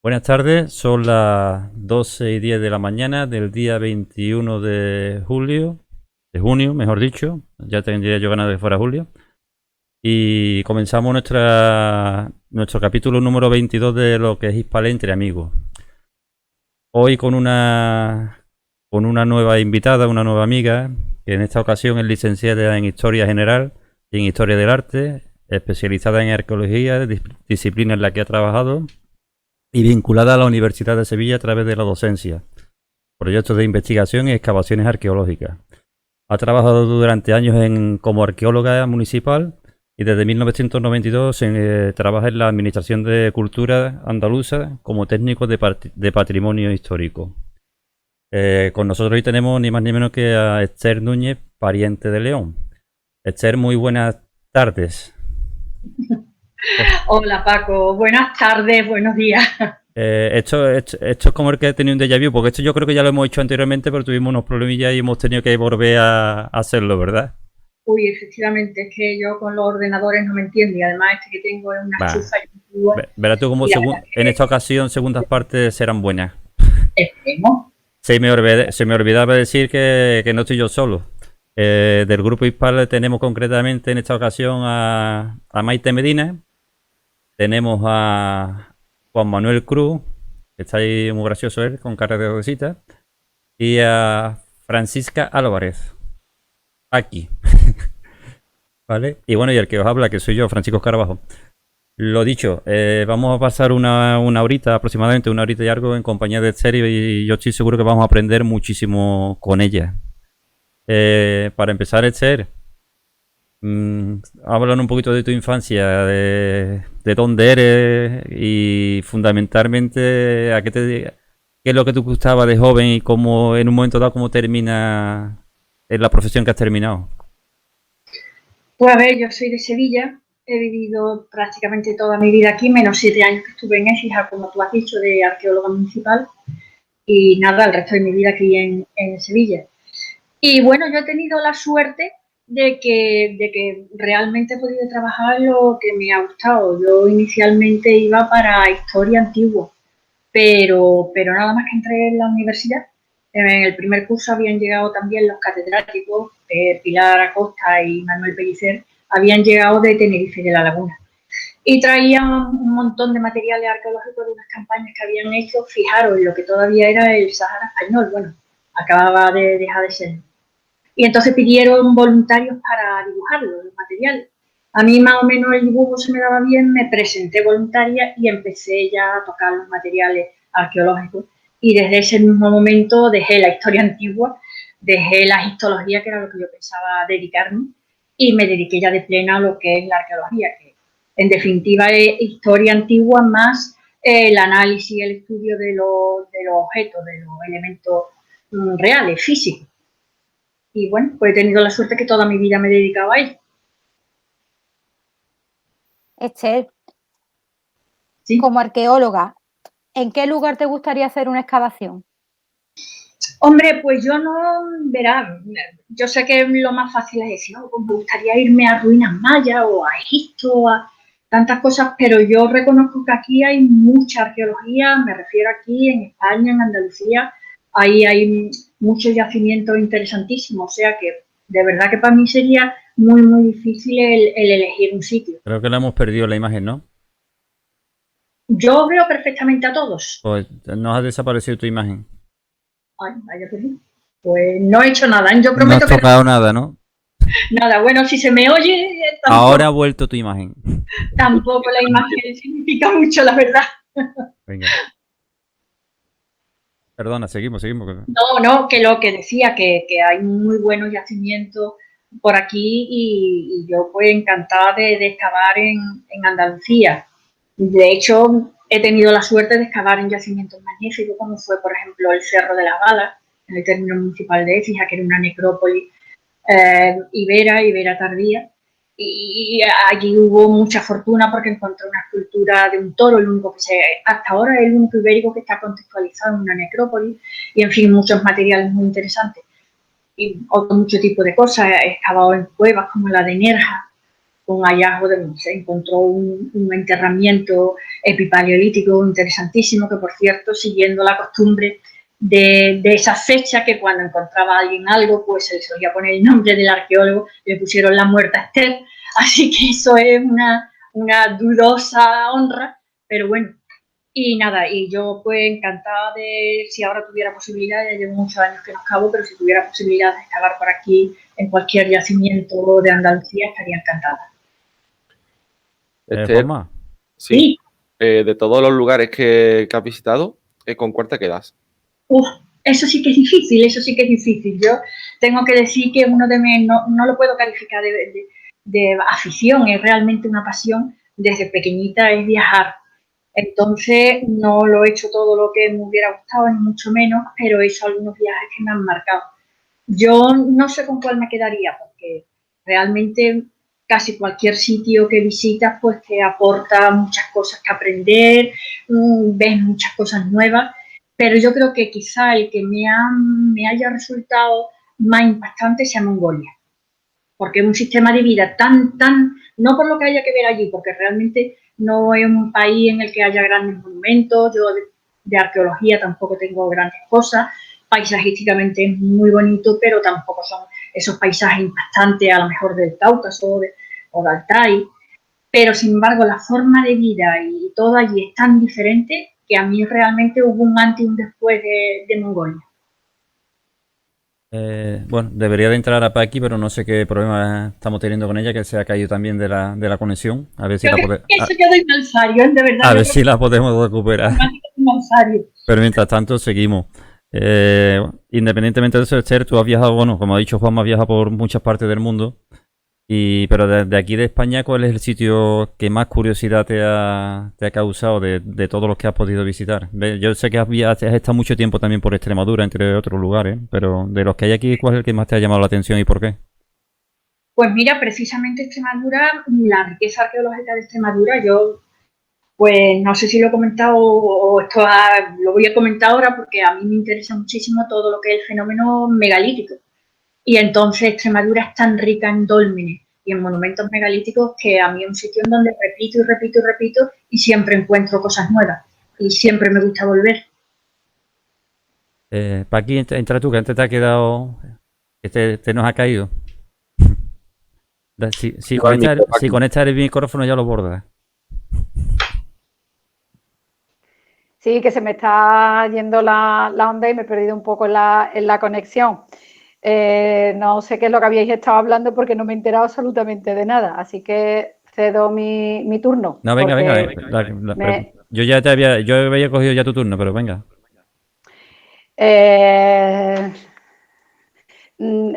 Buenas tardes, son las 12:10 de la mañana del día 21 de julio, de junio, mejor dicho, ya tendría yo ganas de que fuera julio, y comenzamos nuestro capítulo número 22 de lo que es Hispale entre amigos. Hoy con una nueva invitada, una nueva amiga, que en esta ocasión es licenciada en Historia General y en Historia del Arte, especializada en arqueología, disciplina en la que ha trabajado y vinculada a la Universidad de Sevilla a través de la docencia, proyectos de investigación y excavaciones arqueológicas. Ha trabajado durante años como arqueóloga municipal y desde 1992 trabaja en la Administración de Cultura andaluza como técnico de patrimonio histórico. Con nosotros hoy tenemos ni más ni menos que a Esther Núñez, pariente de León. Esther, muy buenas tardes. Hola Paco, buenas tardes, buenos días. Esto es como el que he tenido un déjà vu, porque esto yo creo que ya lo hemos hecho anteriormente, pero tuvimos unos problemillas y hemos tenido que volver a hacerlo, ¿verdad? Uy, efectivamente, es que yo con los ordenadores no me entiendo y además este que tengo es una Va. chufa antigua Verás tú como y la verdad en esta es ocasión segundas partes serán buenas. que esperemos. Se me olvidaba decir que no estoy yo solo. Del grupo Hispal tenemos concretamente en esta ocasión a Maite Medina, tenemos a Juan Manuel Cruz, que está ahí muy gracioso él, con cara de rosita, y a Francisca Álvarez, aquí, ¿vale? Y bueno, y el que os habla, que soy yo, Francisco Carabajo. Lo dicho, vamos a pasar una horita, aproximadamente una horita y algo, en compañía de Esther y yo estoy seguro que vamos a aprender muchísimo con ella. Para empezar, Esther, háblanos un poquito de tu infancia, de dónde eres y fundamentalmente qué es lo que te gustaba de joven y cómo en un momento dado cómo termina en la profesión que has terminado. Pues a ver, yo soy de Sevilla, he vivido prácticamente toda mi vida aquí, menos 7 años que estuve en Écija, como tú has dicho, de arqueóloga municipal y nada, el resto de mi vida aquí en Sevilla. Y bueno, yo he tenido la suerte de que realmente he podido trabajar lo que me ha gustado. Yo inicialmente iba para historia antigua, pero nada más que entré en la universidad. En el primer curso habían llegado también los catedráticos, Pilar Acosta y Manuel Pellicer, habían llegado de Tenerife y de La Laguna. Y traían un montón de materiales arqueológicos de unas campañas que habían hecho, fijaros, en lo que todavía era el Sahara español, bueno, acababa de dejar de ser. Y entonces pidieron voluntarios para dibujarlo, los materiales. A mí más o menos el dibujo se me daba bien, me presenté voluntaria y empecé ya a tocar los materiales arqueológicos. Y desde ese mismo momento dejé la historia antigua, dejé la histología, que era lo que yo pensaba dedicarme, y me dediqué ya de plena a lo que es la arqueología, que en definitiva es historia antigua más el análisis, el estudio de los objetos, de los elementos reales, físicos. Y bueno, pues he tenido la suerte que toda mi vida me he dedicado a ello. Esther, Sí. como arqueóloga, ¿en qué lugar te gustaría hacer una excavación? Hombre, pues yo no, verá, yo sé que lo más fácil es decir, no, pues me gustaría irme a ruinas mayas o a Egipto, a tantas cosas, pero yo reconozco que aquí hay mucha arqueología, me refiero aquí en España, en Andalucía, ahí hay muchos yacimientos interesantísimos, o sea que de verdad que para mí sería muy, muy difícil el elegir un sitio. Creo que le hemos perdido la imagen, ¿no? Yo veo perfectamente a todos. Pues nos ha desaparecido tu imagen. Ay, vaya que sí. Pues no he hecho nada, yo No has prometo que tocado nada, ¿no? nada. Bueno, si se me oye, Ahora ha tampoco, vuelto tu imagen. tampoco la imagen significa mucho, la verdad. Venga. Perdona, seguimos. No, no, que lo que decía, que hay muy buenos yacimientos por aquí y yo pues encantada de excavar en Andalucía. De hecho, he tenido la suerte de excavar en yacimientos magníficos, como fue, por ejemplo, el Cerro de las Balas, en el término municipal de Écija, que era una necrópolis ibera tardía, y allí hubo mucha fortuna porque encontré una escultura de un toro, el único que hasta ahora es el único ibérico que está contextualizado en una necrópolis, y en fin, muchos materiales muy interesantes. Y otro mucho tipo de cosas, he excavado en cuevas como la de Nerja, un hallazgo se encontró un enterramiento epipaleolítico interesantísimo, que por cierto, siguiendo la costumbre de esa fecha, que cuando encontraba a alguien algo, pues se le solía poner el nombre del arqueólogo, le pusieron la muerta Esther, así que eso es una dudosa honra, pero bueno. Y nada, y yo pues encantada de, si ahora tuviera posibilidad, ya llevo muchos años que no excavo, pero si tuviera posibilidad de excavar por aquí en cualquier yacimiento de Andalucía, estaría encantada. Juanma. Sí. De todos los lugares que has visitado, ¿con cuál te quedas? Eso sí que es difícil, eso sí que es difícil. Yo tengo que decir que uno de mis, no lo puedo calificar de afición, es realmente una pasión. Desde pequeñita es viajar. Entonces, no lo he hecho todo lo que me hubiera gustado, ni mucho menos, pero he hecho algunos viajes que me han marcado. Yo no sé con cuál me quedaría, porque realmente casi cualquier sitio que visitas, pues te aporta muchas cosas que aprender, ves muchas cosas nuevas, pero yo creo que quizá el que me haya resultado más impactante sea Mongolia, porque es un sistema de vida no por lo que haya que ver allí, porque realmente no es un país en el que haya grandes monumentos, yo de arqueología tampoco tengo grandes cosas, paisajísticamente es muy bonito, pero tampoco son esos paisajes impactantes a lo mejor del Cáucaso o de Altai, pero sin embargo la forma de vida y todo allí es tan diferente que a mí realmente hubo un antes y un después de Mongolia. Bueno, debería de entrar a Paqui, pero no sé qué problema estamos teniendo con ella, que se ha caído también de la conexión. A ver si la podemos. Eso yo doy malsario, de verdad. A ver si la podemos recuperar. Pero mientras tanto, seguimos. Independientemente de eso, Esther, tú has viajado, bueno, como ha dicho Juanma, has viajado por muchas partes del mundo. Pero de aquí de España, ¿cuál es el sitio que más curiosidad te ha causado de todos los que has podido visitar? Yo sé que has estado mucho tiempo también por Extremadura, entre otros lugares, pero de los que hay aquí, ¿cuál es el que más te ha llamado la atención y por qué? Pues mira, precisamente Extremadura, la riqueza arqueológica de Extremadura, yo pues no sé si lo he comentado o lo voy a comentar ahora porque a mí me interesa muchísimo todo lo que es el fenómeno megalítico. Y entonces Extremadura es tan rica en dólmenes y en monumentos megalíticos que a mí es un sitio en donde repito y repito y repito y siempre encuentro cosas nuevas y siempre me gusta volver. Paqui, entra tú, que antes te ha quedado, que te nos ha caído. Si conectas el micrófono ya lo bordas. Sí, que se me está yendo la onda y me he perdido un poco en la conexión. No sé qué es lo que habíais estado hablando porque no me he enterado absolutamente de nada, así que cedo mi turno. No, venga. Yo había cogido ya tu turno, pero venga.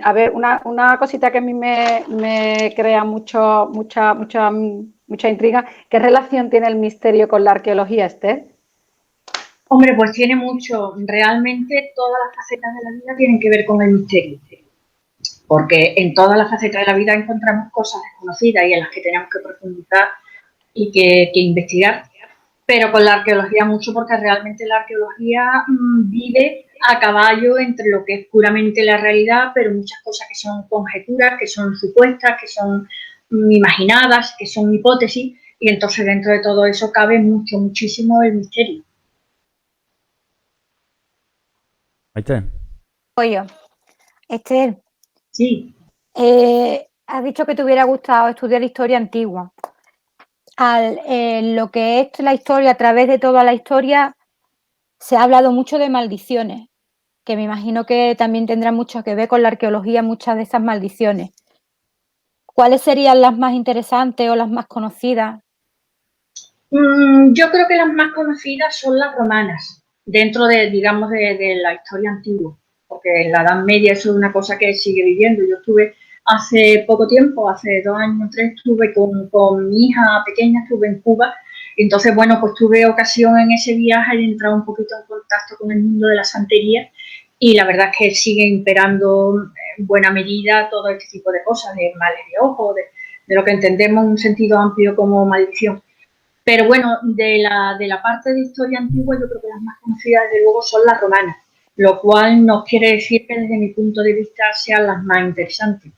A ver, una cosita que a mí me crea mucha intriga. ¿Qué relación tiene el misterio con la arqueología, Esther? Hombre, pues tiene mucho. Realmente todas las facetas de la vida tienen que ver con el misterio. Porque en todas las facetas de la vida encontramos cosas desconocidas y en las que tenemos que profundizar y que investigar. Pero con la arqueología mucho, porque realmente la arqueología vive a caballo entre lo que es puramente la realidad, pero muchas cosas que son conjeturas, que son supuestas, que son imaginadas, que son hipótesis, y entonces dentro de todo eso cabe muchísimo el misterio. Ahí está. Oye, Esther. Sí. Has dicho que te hubiera gustado estudiar historia antigua. Lo que es la historia, a través de toda la historia, se ha hablado mucho de maldiciones, que me imagino que también tendrán mucho que ver con la arqueología, muchas de esas maldiciones. ¿Cuáles serían las más interesantes o las más conocidas? Yo creo que las más conocidas son las romanas, dentro de, digamos, de la historia antigua, porque en la Edad Media eso es una cosa que sigue viviendo. Yo estuve hace poco tiempo, hace 2 años, 3, estuve con mi hija pequeña, estuve en Cuba, entonces, bueno, pues tuve ocasión en ese viaje de entrar un poquito en contacto con el mundo de la santería y la verdad es que sigue imperando en buena medida todo este tipo de cosas, de males de ojo, de lo que entendemos en un sentido amplio como maldición. Pero bueno, de la parte de historia antigua, yo creo que las más conocidas, desde luego, son las romanas, lo cual no quiere decir que desde mi punto de vista sean las más interesantes.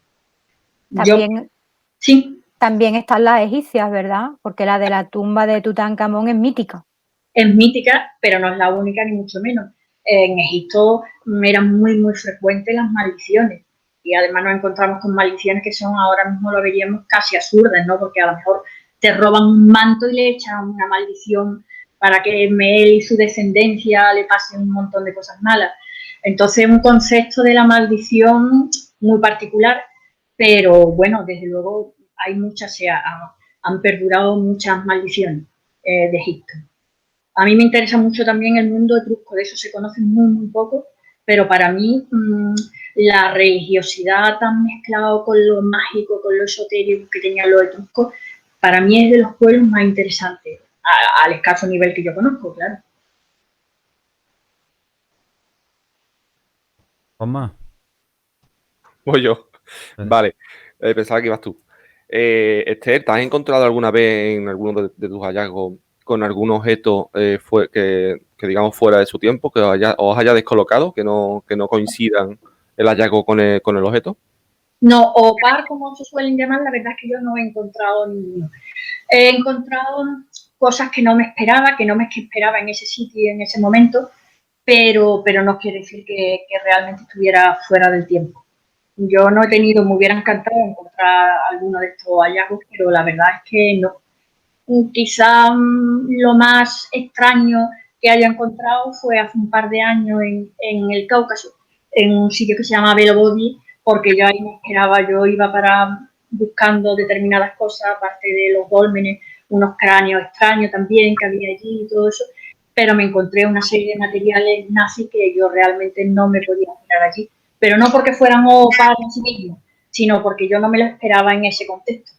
También, sí. También están las egipcias, ¿verdad? Porque la de la tumba de Tutankamón es mítica. Es mítica, pero no es la única ni mucho menos. En Egipto eran muy frecuentes las maldiciones y además nos encontramos con maldiciones que son, ahora mismo lo veríamos casi absurdas, ¿no? Porque a lo mejor te roban un manto y le echan una maldición para que él y su descendencia le pasen un montón de cosas malas. Entonces, un concepto de la maldición muy particular, pero bueno, desde luego hay muchas, han perdurado muchas maldiciones de Egipto. A mí me interesa mucho también el mundo etrusco, de eso se conoce muy poco, pero para mí la religiosidad tan mezclado con lo mágico, con lo esotérico que tenían los etruscos, para mí es de los pueblos más interesantes, al escaso nivel que yo conozco, claro. Juanma. Voy yo. Vale, pensaba que ibas tú. Esther, ¿te has encontrado alguna vez en alguno de tus hallazgos con algún objeto que digamos fuera de su tiempo, que os haya descolocado, que no coincidan el hallazgo con el objeto? No, o par, como se suelen llamar, la verdad es que yo no he encontrado ninguno. He encontrado cosas que no me esperaba en ese sitio y en ese momento, pero no quiere decir que realmente estuviera fuera del tiempo. Yo no he tenido, me hubiera encantado encontrar alguno de estos hallazgos, pero la verdad es que no. Quizá lo más extraño que haya encontrado fue hace un par de años en el Cáucaso, en un sitio que se llama Belobodi, porque yo ahí me esperaba, yo iba buscando determinadas cosas, aparte de los dólmenes, unos cráneos extraños también que había allí y todo eso, pero me encontré una serie de materiales nazis que yo realmente no me podía esperar allí, pero no porque fueran para en sí mismos, sino porque yo no me lo esperaba en ese contexto.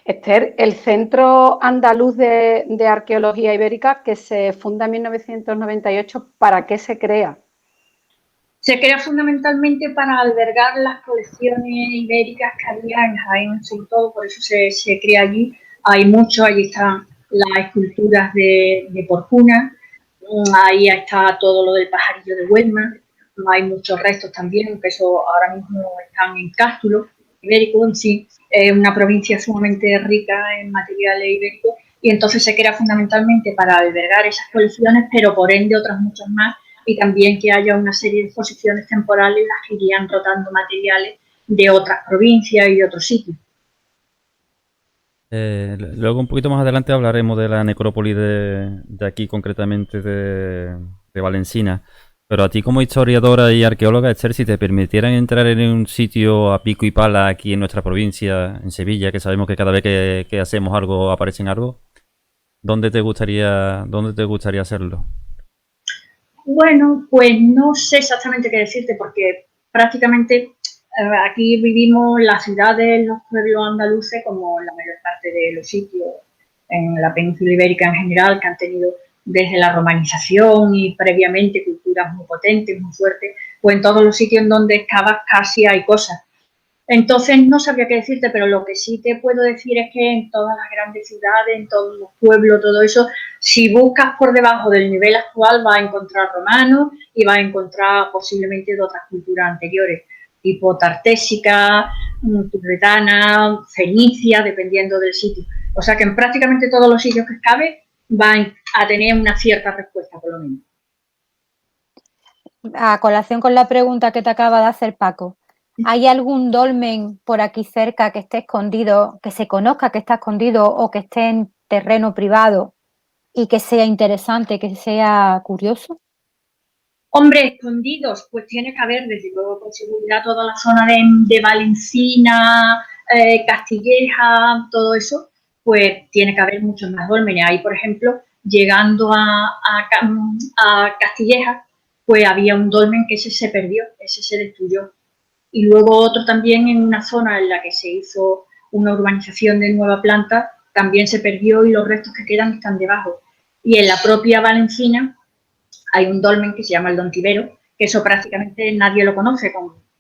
Esther, el Centro Andaluz de Arqueología Ibérica, que se funda en 1998, ¿para qué se crea? Se crea fundamentalmente para albergar las colecciones ibéricas que había en Jaén, sobre todo, por eso se crea allí. Hay mucho, allí están las esculturas de Porcuna, ahí está todo lo del pajarillo de Huelma, hay muchos restos también, que eso ahora mismo están en Cástulo, ibérico en sí, es una provincia sumamente rica en materiales ibéricos, y entonces se crea fundamentalmente para albergar esas colecciones, pero por ende otras muchas más, y también que haya una serie de exposiciones temporales en las que irían rotando materiales de otras provincias y de otros sitios. Luego un poquito más adelante hablaremos de la necrópolis de aquí, concretamente de Valencina. Pero a ti como historiadora y arqueóloga, Esther, si te permitieran entrar en un sitio a pico y pala aquí en nuestra provincia, en Sevilla, que sabemos que cada vez que hacemos algo aparece en algo, ¿dónde te gustaría hacerlo? Bueno, pues no sé exactamente qué decirte, porque prácticamente aquí vivimos las ciudades, los pueblos andaluces, como la mayor parte de los sitios en la península ibérica en general, que han tenido desde la romanización y previamente culturas muy potentes, muy fuertes, pues en todos los sitios en donde excavas casi hay cosas. Entonces no sabría qué decirte, pero lo que sí te puedo decir es que en todas las grandes ciudades, en todos los pueblos, todo eso, si buscas por debajo del nivel actual vas a encontrar romanos y vas a encontrar posiblemente de otras culturas anteriores, tipo tartésica, tibetana, fenicia, dependiendo del sitio. O sea que en prácticamente todos los sitios que excaves van a tener una cierta respuesta, por lo menos. A colación con la pregunta que te acaba de hacer Paco, ¿hay algún dolmen por aquí cerca que esté escondido, que se conozca que está escondido o que esté en terreno privado y que sea interesante, que sea curioso? Hombre, escondidos, pues tiene que haber, desde luego, con seguridad, toda la zona de Valencina, Castilleja, todo eso, pues tiene que haber muchos más dólmenes. Ahí, por ejemplo, llegando a Castilleja, pues había un dolmen que ese se perdió, ese se destruyó. Y luego otro también en una zona en la que se hizo una urbanización de nueva planta, también se perdió y los restos que quedan están debajo. Y en la propia Valencina hay un dolmen que se llama el Dontivero, que eso prácticamente nadie lo conoce,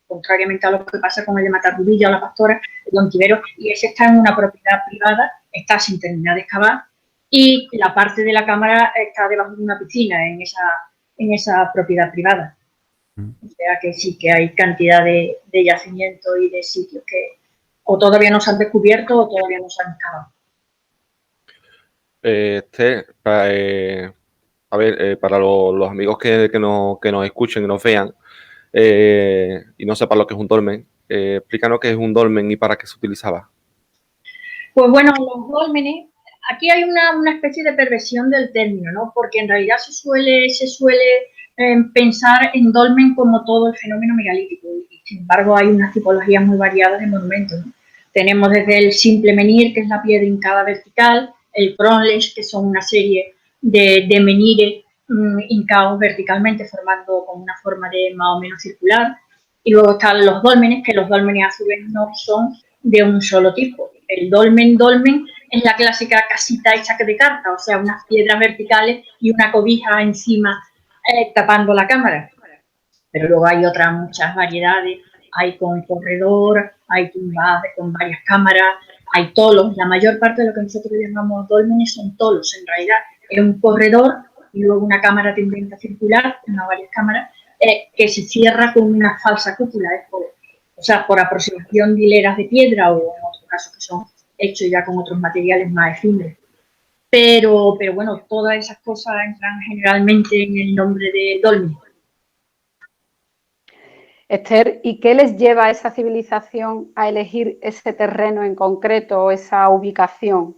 contrariamente a lo que pasa con el de Matarrubilla o la Pastora, el Dontivero, y ese está en una propiedad privada, está sin terminar de excavar, y la parte de la cámara está debajo de una piscina en esa propiedad privada. O sea que sí que hay cantidad de yacimientos y de sitios que o todavía no se han descubierto o todavía no se han excavado. A ver, para los amigos que nos escuchen, que nos vean y no sepan lo que es un dolmen, explícanos qué es un dolmen y para qué se utilizaba. Pues bueno, los dólmenes, aquí hay una especie de perversión del término, ¿no? Porque en realidad se suele pensar en dolmen como todo el fenómeno megalítico y sin embargo hay unas tipologías muy variadas de monumentos, ¿no? Tenemos desde el simple menhir, que es la piedra hincada vertical, el cronlesch, que son una serie de menhires hincados verticalmente formando como una forma de más o menos circular, y luego están los dólmenes, que los dólmenes a su vez no son de un solo tipo. El dolmen es la clásica casita hecha de carta, o sea, unas piedras verticales y una cobija encima tapando la cámara. Pero luego hay otras muchas variedades, hay con corredor, hay tumbadas con varias cámaras, hay tolos. La mayor parte de lo que nosotros llamamos dólmenes son tolos, en realidad es un corredor y luego una cámara tendente circular, una varias cámaras, que se cierra con una falsa cúpula, por aproximación de hileras de piedra o en otros casos que son hechos ya con otros materiales más efímeros. Pero bueno, todas esas cosas entran generalmente en el nombre de dolmen. Esther, ¿y qué les lleva a esa civilización a elegir ese terreno en concreto o esa ubicación?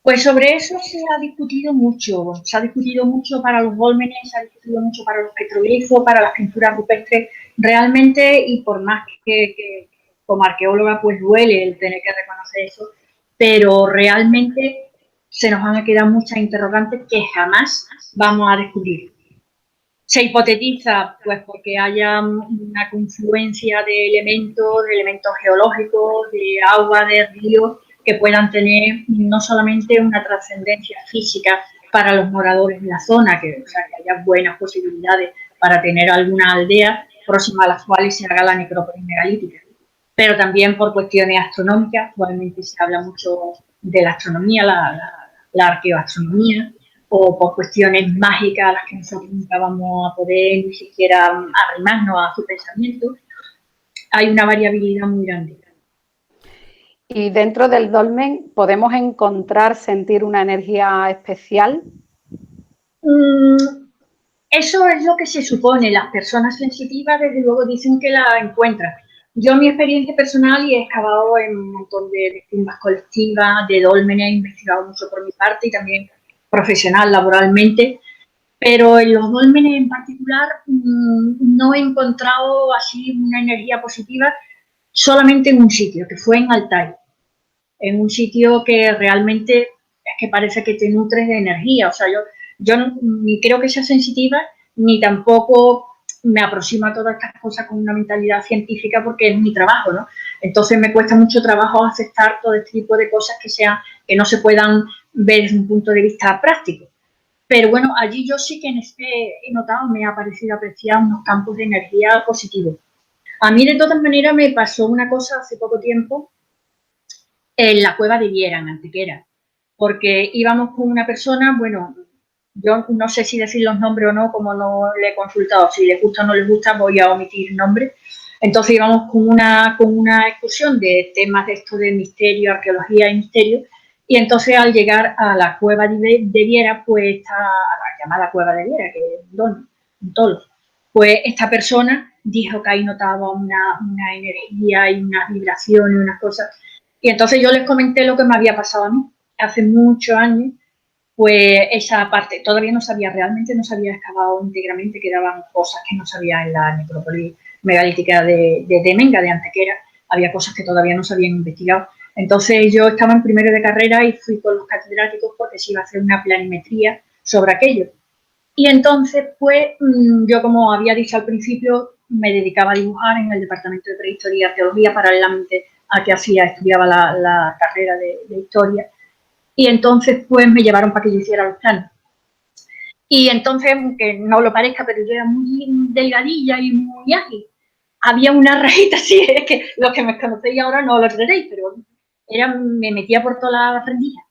Pues sobre eso se ha discutido mucho. Se ha discutido mucho para los dólmenes, se ha discutido mucho para los petroglifos, para las pinturas rupestres. Realmente, y por más que como arqueóloga pues duele el tener que reconocer eso, pero realmente se nos van a quedar muchas interrogantes que jamás vamos a descubrir. Se hipotetiza pues porque haya una confluencia de elementos geológicos, de agua, de ríos, que puedan tener no solamente una trascendencia física para los moradores de la zona, que haya buenas posibilidades para tener alguna aldea próxima a las cuales se haga la necrópolis megalítica, pero también por cuestiones astronómicas. Actualmente se habla mucho de la astronomía, la arqueoastronomía, o por cuestiones mágicas a las que nosotros nunca vamos a poder ni siquiera arrimarnos a su pensamiento. Hay una variabilidad muy grande. ¿Y dentro del dolmen podemos sentir una energía especial? Eso es lo que se supone. Las personas sensitivas, desde luego, dicen que la encuentran. Yo, mi experiencia personal, y he excavado en un montón de tumbas colectivas, de dólmenes, he investigado mucho por mi parte y también profesional, laboralmente, pero en los dólmenes en particular no he encontrado así una energía positiva, solamente en un sitio, que fue en Altai, en un sitio que realmente es que parece que te nutres de energía. O sea, yo ni creo que sea sensitiva, ni tampoco me aproximo a todas estas cosas con una mentalidad científica porque es mi trabajo, ¿no? Entonces me cuesta mucho trabajo aceptar todo este tipo de cosas que no se puedan ver desde un punto de vista práctico. Pero bueno, allí yo sí que he notado, me ha parecido apreciar unos campos de energía positivos. A mí, de todas maneras, me pasó una cosa hace poco tiempo en la cueva de Viera, en Antequera, porque íbamos con una persona, bueno, yo no sé si decir los nombres o no, como no le he consultado, si les gusta o no les gusta, voy a omitir nombres. Entonces íbamos con una excursión de temas de esto de misterio, arqueología y misterio, y entonces al llegar a la cueva de Viera, pues está la llamada cueva de Viera, que es un tolo, pues esta persona dijo que ahí notaba una energía y unas vibraciones y unas cosas. Y entonces yo les comenté lo que me había pasado a mí hace muchos años. Pues esa parte todavía realmente no se había excavado íntegramente, quedaban cosas que no sabía en la necrópolis megalítica de Temenga, de Antequera, había cosas que todavía no se habían investigado. Entonces yo estaba en primero de carrera y fui con los catedráticos porque se iba a hacer una planimetría sobre aquello. Y entonces, pues, yo, como había dicho al principio, me dedicaba a dibujar en el departamento de prehistoria y arqueología paralelamente a que estudiaba la carrera de historia. Y entonces, pues, me llevaron para que yo hiciera los planos. Y entonces, aunque no lo parezca, pero yo era muy delgadilla y muy ágil. Había una rajita así, es que los que me conocéis ahora no lo creeréis, pero me metía por todas las rendijas.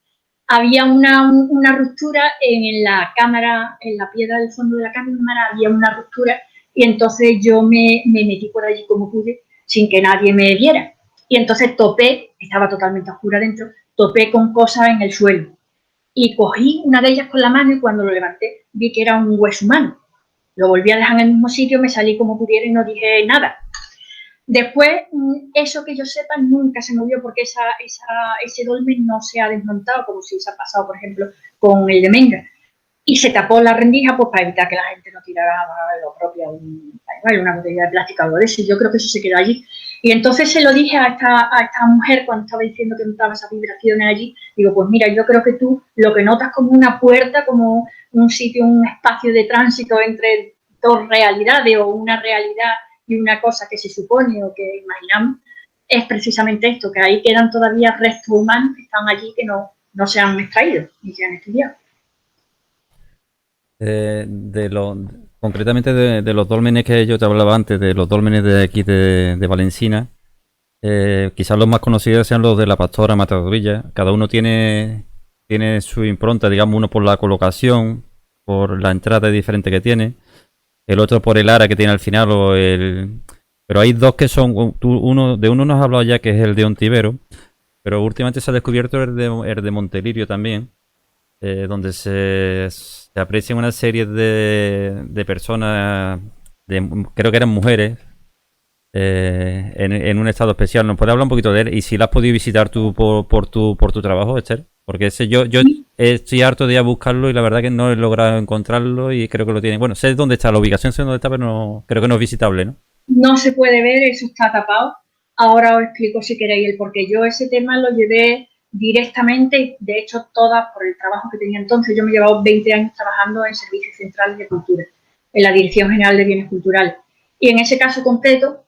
Había una ruptura en la cámara, en la piedra del fondo de la cámara, había una ruptura y entonces yo me metí por allí como pude sin que nadie me viera. Y entonces topé, estaba totalmente oscura dentro, topé con cosas en el suelo. Y cogí una de ellas con la mano y cuando lo levanté vi que era un hueso humano. Lo volví a dejar en el mismo sitio, me salí como pudiera y no dije nada. Después, eso que yo sepa nunca se movió porque ese dolmen no se ha desmontado, como si se ha pasado, por ejemplo, con el de Menga. Y se tapó la rendija pues para evitar que la gente no tirara lo propio, una botella de plástico o algo de eso. Yo creo que eso se quedó allí. Y entonces se lo dije a esta mujer cuando estaba diciendo que notaba esas vibraciones allí. Digo, pues mira, yo creo que tú lo que notas como una puerta, como un sitio, un espacio de tránsito entre dos realidades o una realidad y una cosa que se supone o que imaginamos, es precisamente esto, que ahí quedan todavía restos humanos que están allí que no se han extraído ni se han estudiado. Concretamente de los dólmenes que yo te hablaba antes, de los dólmenes de aquí de Valencina, quizás los más conocidos sean los de la Pastora Matadorilla. Cada uno tiene su impronta, digamos, uno por la colocación, por la entrada diferente que tiene, el otro por el ara que tiene al final pero hay dos que son, de uno nos has hablado ya, que es el de Ontivero, pero últimamente se ha descubierto el de Montelirio también, donde se aprecian una serie de personas, creo que eran mujeres, en un estado especial. ¿Nos puedes hablar un poquito de él? Y si la has podido visitar tú por tu trabajo, Esther. Porque yo estoy harto de ir a buscarlo y la verdad que no he logrado encontrarlo y creo que lo tienen. Bueno, sé dónde está, la ubicación sé dónde está, pero no, creo que no es visitable, ¿no? No se puede ver, eso está tapado. Ahora os explico si queréis el porqué. Yo ese tema lo llevé directamente, de hecho todas por el trabajo que tenía entonces. Yo me he llevado 20 años trabajando en Servicios Centrales de Cultura, en la Dirección General de Bienes Culturales. Y en ese caso concreto,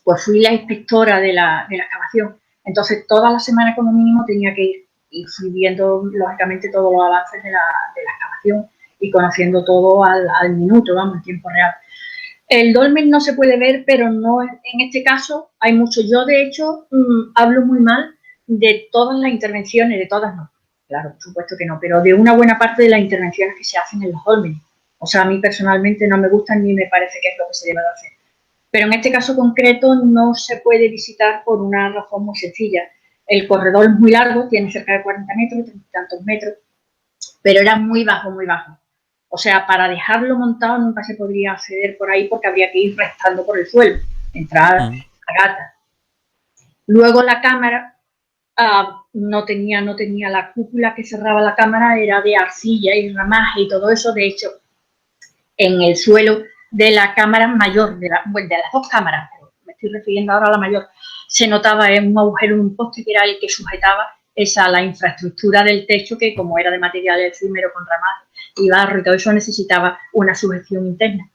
pues fui la inspectora de la excavación. Entonces, todas las semanas como mínimo tenía que ir y fui viendo, lógicamente, todos los avances de la excavación y conociendo todo al minuto, vamos, en tiempo real. El dolmen no se puede ver, pero no en este caso hay mucho. Yo, de hecho, hablo muy mal de todas las intervenciones, de todas no, claro, por supuesto que no, pero de una buena parte de las intervenciones que se hacen en los dólmenes. O sea, a mí personalmente no me gustan ni me parece que es lo que se debe de hacer. Pero en este caso concreto no se puede visitar por una razón muy sencilla. El corredor es muy largo, tiene cerca de 40 metros, 30 y tantos metros, pero era muy bajo, muy bajo. O sea, para dejarlo montado nunca se podría acceder por ahí porque habría que ir restando por el suelo, entrar a gata. Luego la cámara no tenía la cúpula que cerraba la cámara, era de arcilla y ramaje y todo eso. De hecho, en el suelo de la cámara mayor, de las dos cámaras, pero me estoy refiriendo ahora a la mayor, se notaba un agujero en un poste que era el que sujetaba la infraestructura del techo, que como era de material efímero con ramaje y barro y todo eso, necesitaba una sujeción interna.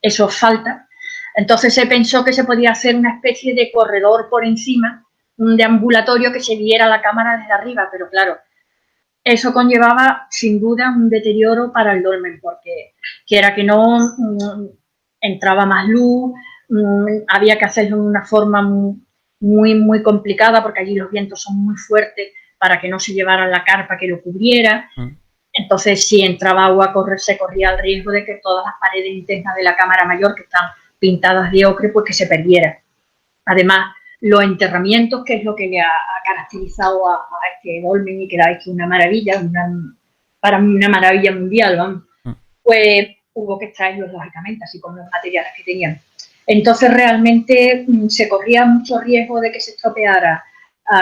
Eso falta. Entonces se pensó que se podía hacer una especie de corredor por encima, un deambulatorio que se viera la cámara desde arriba, pero claro, eso conllevaba sin duda un deterioro para el dolmen, porque quiera que no, entraba más luz, había que hacerlo de una forma muy, muy complicada porque allí los vientos son muy fuertes para que no se llevara la carpa que lo cubriera. Entonces, si entraba agua, se corría el riesgo de que todas las paredes internas de la cámara mayor, que están pintadas de ocre, pues que se perdiera. Además, los enterramientos, que es lo que le ha caracterizado a este dolmen y que le ha hecho una maravilla, para mí una maravilla mundial, vamos, pues hubo que extraerlos lógicamente, así como los materiales que tenían. Entonces realmente se corría mucho riesgo de que se estropeara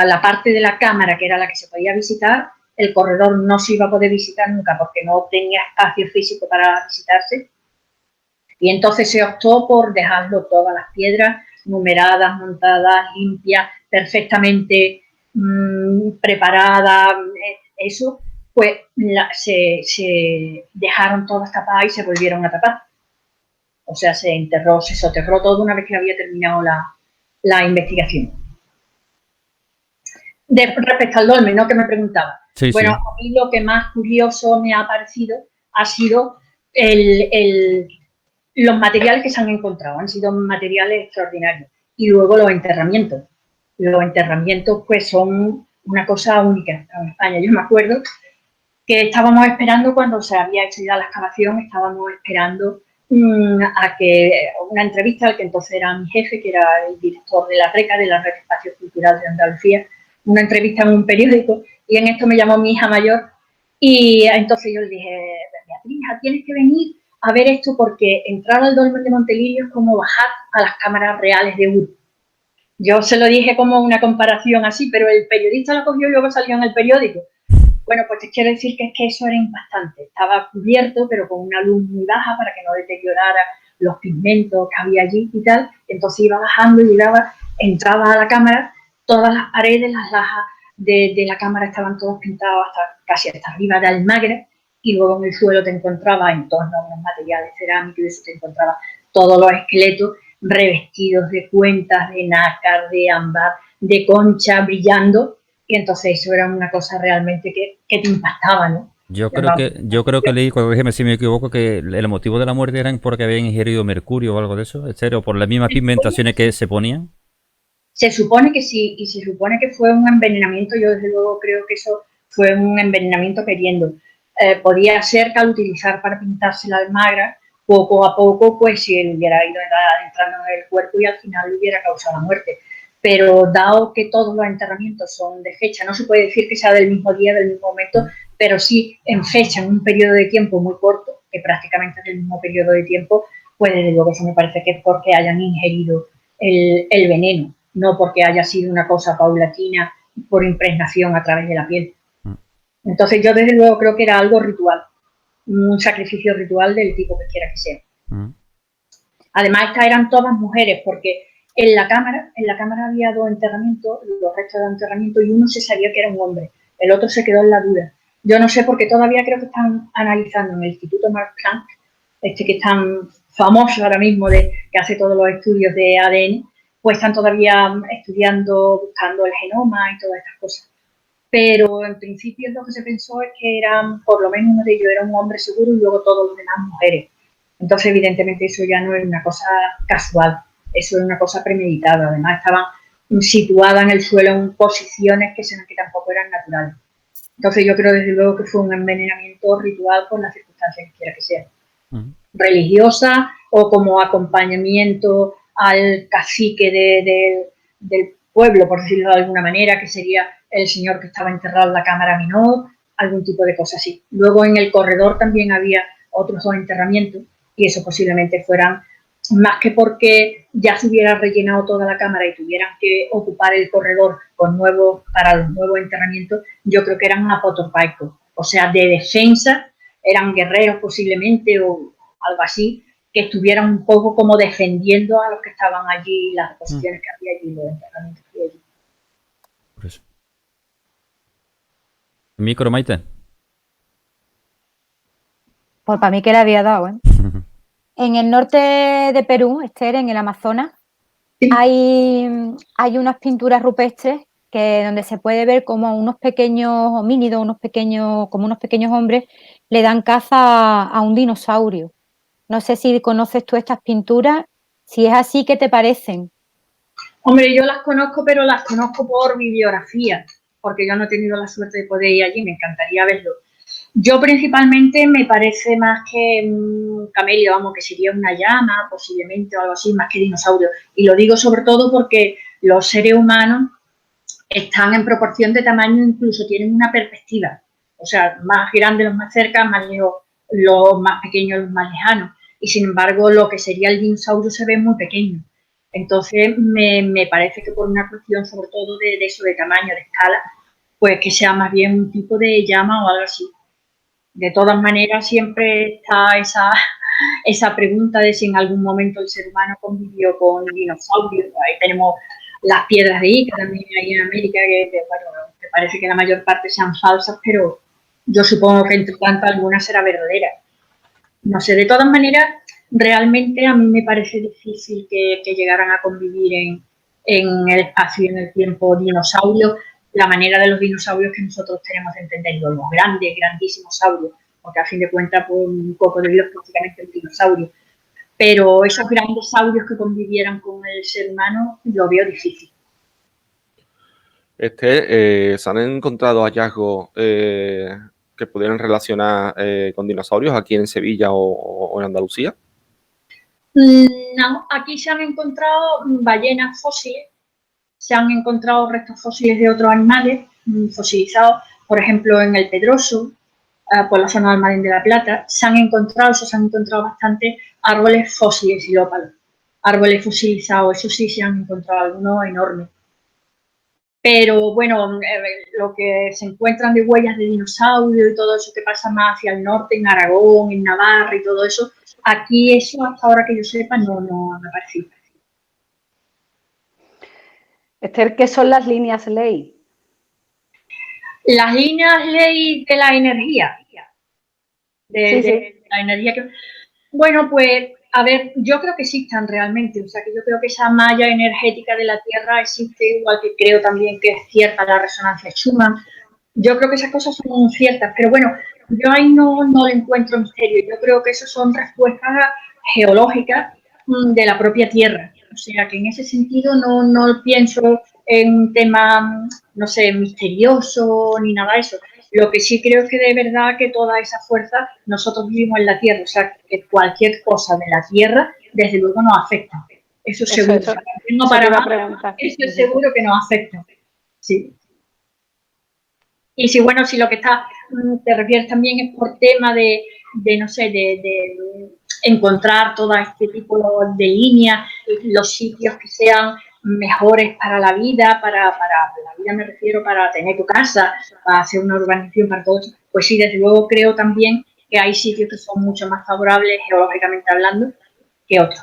la parte de la cámara, que era la que se podía visitar. El corredor no se iba a poder visitar nunca porque no tenía espacio físico para visitarse. Y entonces se optó por dejarlo todas las piedras numeradas, montadas, limpias, perfectamente preparadas, eso, pues se dejaron todas tapadas y se volvieron a tapar. O sea, se soterró todo una vez que había terminado la investigación. Respecto al dolmen, ¿no?, que me preguntaba. Sí, bueno, sí. A mí lo que más curioso me ha parecido ha sido los materiales que se han encontrado. Han sido materiales extraordinarios. Y luego los enterramientos. Los enterramientos, pues, son una cosa única en España. Yo me acuerdo que estábamos esperando, cuando se había hecho ya la excavación, estábamos esperando a que una entrevista al que entonces era mi jefe, que era el director de la RECA, de la Red de Espacios Culturales de Andalucía, una entrevista en un periódico, y en esto me llamó mi hija mayor, y entonces yo le dije, Beatriz, tienes que venir a ver esto porque entrar al Dolmen de Montelirio es como bajar a las cámaras reales de Ur. Yo se lo dije como una comparación así, pero el periodista lo cogió y luego salió en el periódico. Bueno, pues te quiero decir que es que eso era impactante. Estaba cubierto, pero con una luz muy baja para que no deteriorara los pigmentos que había allí y tal. Entonces iba bajando y llegaba, entraba a la cámara, todas las paredes, las lajas de la cámara estaban todas pintadas casi hasta arriba de almagre, y luego en el suelo te encontraba, en torno a unos materiales cerámicos, y eso te encontraba todos los esqueletos revestidos de cuentas, de nácar, de ámbar, de concha, brillando. Y entonces eso era una cosa realmente que te impactaba, ¿no? Yo creo que leí, corrígeme si me equivoco, que el motivo de la muerte era porque habían ingerido mercurio o algo de eso, ¿en serio? ¿Por las mismas pigmentaciones que se ponían? Se supone que sí, y se supone que fue un envenenamiento. Yo desde luego creo que eso fue un envenenamiento queriendo. Podía ser que al utilizar para pintarse la almagra, poco a poco, pues si él hubiera ido entrando en el cuerpo y al final le hubiera causado la muerte. Pero dado que todos los enterramientos son de fecha, no se puede decir que sea del mismo día, del mismo momento, pero sí en fecha, en un periodo de tiempo muy corto, que prácticamente es el mismo periodo de tiempo, pues desde luego eso me parece que es porque hayan ingerido el veneno, no porque haya sido una cosa paulatina por impregnación a través de la piel. Entonces yo desde luego creo que era algo ritual, un sacrificio ritual del tipo que quiera que sea. Además, estas eran todas mujeres, porque en la cámara había dos enterramientos, los restos de enterramiento, y uno se sabía que era un hombre, el otro se quedó en la duda. Yo no sé, porque todavía creo que están analizando en el Instituto Max Planck, que es tan famoso ahora mismo, que hace todos los estudios de ADN, pues están todavía estudiando, buscando el genoma y todas estas cosas. Pero en principio lo que se pensó es que eran, por lo menos uno de ellos era un hombre seguro y luego todos los demás mujeres. Entonces, evidentemente, eso ya no era una cosa casual, eso era una cosa premeditada. Además, estaban situadas en el suelo en posiciones que tampoco eran naturales. Entonces, yo creo desde luego que fue un envenenamiento ritual por las circunstancias que quiera que sea. Religiosa o como acompañamiento al cacique del pueblo, por decirlo de alguna manera, que sería el señor que estaba enterrado en la cámara menor, algún tipo de cosa así. Luego en el corredor también había otros dos enterramientos, y eso posiblemente fueran, más que porque ya se hubiera rellenado toda la cámara y tuvieran que ocupar el corredor para los nuevos enterramientos, yo creo que eran apotropaicos, o sea, de defensa, eran guerreros posiblemente o algo así, que estuvieran un poco como defendiendo a los que estaban allí, las posiciones que había allí, los enterramientos que había allí. Por eso. Micro, Maite. Pues para mí que le había dado, ¿eh? En el norte de Perú, Esther, en el Amazonas, sí, hay unas pinturas rupestres donde se puede ver como unos pequeños homínidos, como unos pequeños hombres, le dan caza a un dinosaurio. No sé si conoces tú estas pinturas. Si es así, ¿qué te parecen? Hombre, yo las conozco, pero las conozco por bibliografía, porque yo no he tenido la suerte de poder ir allí, me encantaría verlo. Yo principalmente me parece más que un camello, vamos, que sería una llama, posiblemente, o algo así, más que dinosaurio. Y lo digo sobre todo porque los seres humanos están en proporción de tamaño, incluso tienen una perspectiva. O sea, más grandes los más cerca, más lejos los más pequeños los más lejanos. Y sin embargo, lo que sería el dinosaurio se ve muy pequeño. Entonces, me parece que por una cuestión sobre todo de eso, de tamaño, de escala, pues que sea más bien un tipo de llama o algo así. De todas maneras, siempre está esa pregunta de si en algún momento el ser humano convivió con dinosaurios. Ahí tenemos las piedras de Ica también ahí en América, que bueno, me parece que la mayor parte sean falsas, pero yo supongo que entre tanto alguna será verdadera. No sé, de todas maneras, realmente a mí me parece difícil que llegaran a convivir en el espacio y en el tiempo dinosaurios, la manera de los dinosaurios que nosotros tenemos de entenderlo, los grandes, grandísimos saurios, porque a fin de cuentas, por un cocodrilo es prácticamente un dinosaurio. Pero esos grandes saurios que convivieran con el ser humano, lo veo difícil. ¿Se han encontrado hallazgos que pudieran relacionar con dinosaurios aquí en Sevilla o en Andalucía? No, aquí se han encontrado ballenas fósiles, se han encontrado restos fósiles de otros animales fosilizados, por ejemplo, en el Pedroso, por la zona del Almadén de la Plata, se han encontrado bastantes árboles fósiles xilópalos, árboles fosilizados, eso sí se han encontrado algunos enormes. Pero bueno, lo que se encuentran de huellas de dinosaurio y todo eso que pasa más hacia el norte, en Aragón, en Navarra y todo eso, aquí eso hasta ahora que yo sepa no me ha parecido. Esther, ¿qué son las líneas ley? Las líneas ley de la energía. De la energía que... Bueno, pues, a ver, yo creo que existan realmente, o sea, que yo creo que esa malla energética de la Tierra existe, igual que creo también que es cierta la resonancia Schumann. Yo creo que esas cosas son ciertas, pero bueno, yo ahí no le encuentro misterio. Yo creo que eso son respuestas geológicas de la propia Tierra. O sea, que en ese sentido no pienso en un tema, no sé, misterioso ni nada de eso. Lo que sí creo es que de verdad que toda esa fuerza nosotros vivimos en la Tierra. O sea, que cualquier cosa de la Tierra, desde luego, nos afecta. Eso seguro. Eso, no para nada, eso es seguro que nos afecta. Sí. Y si, bueno, si lo que te refieres también es por tema de no sé, de encontrar todo este tipo de líneas, los sitios que sean mejores para la vida, para la vida me refiero, para tener tu casa, para hacer una urbanización, para todo eso, pues sí, desde luego creo también que hay sitios que son mucho más favorables geológicamente hablando que otros.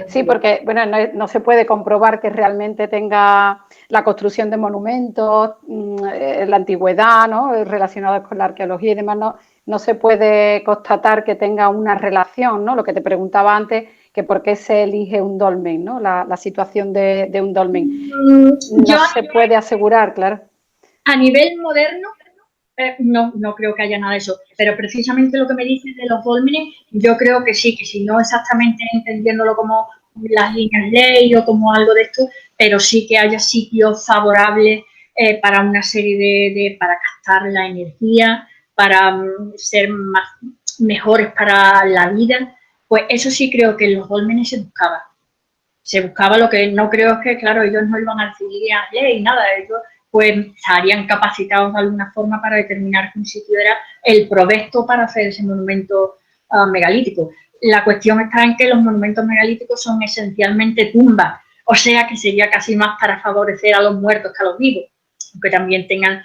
Sí, porque bueno, no se puede comprobar que realmente tenga la construcción de monumentos, la antigüedad, ¿no? Relacionados con la arqueología y demás, no se puede constatar que tenga una relación, ¿no? Lo que te preguntaba antes, que por qué se elige un dolmen, ¿no? La situación de un dolmen. No se puede asegurar, claro. A nivel moderno, no creo que haya nada de eso, pero precisamente lo que me dices de los dólmenes, yo creo que sí, que si no exactamente entendiéndolo como las líneas ley o como algo de esto, pero sí que haya sitios favorables para una serie para captar la energía, para ser mejores para la vida, pues eso sí creo que en los dólmenes se buscaba. Se buscaba. Lo que no creo es que, claro, ellos no iban a recibir ley, nada, ellos pues estarían capacitados de alguna forma para determinar que un sitio era el provecto para hacer ese monumento megalítico. La cuestión está en que los monumentos megalíticos son esencialmente tumbas, o sea que sería casi más para favorecer a los muertos que a los vivos, aunque también tengan,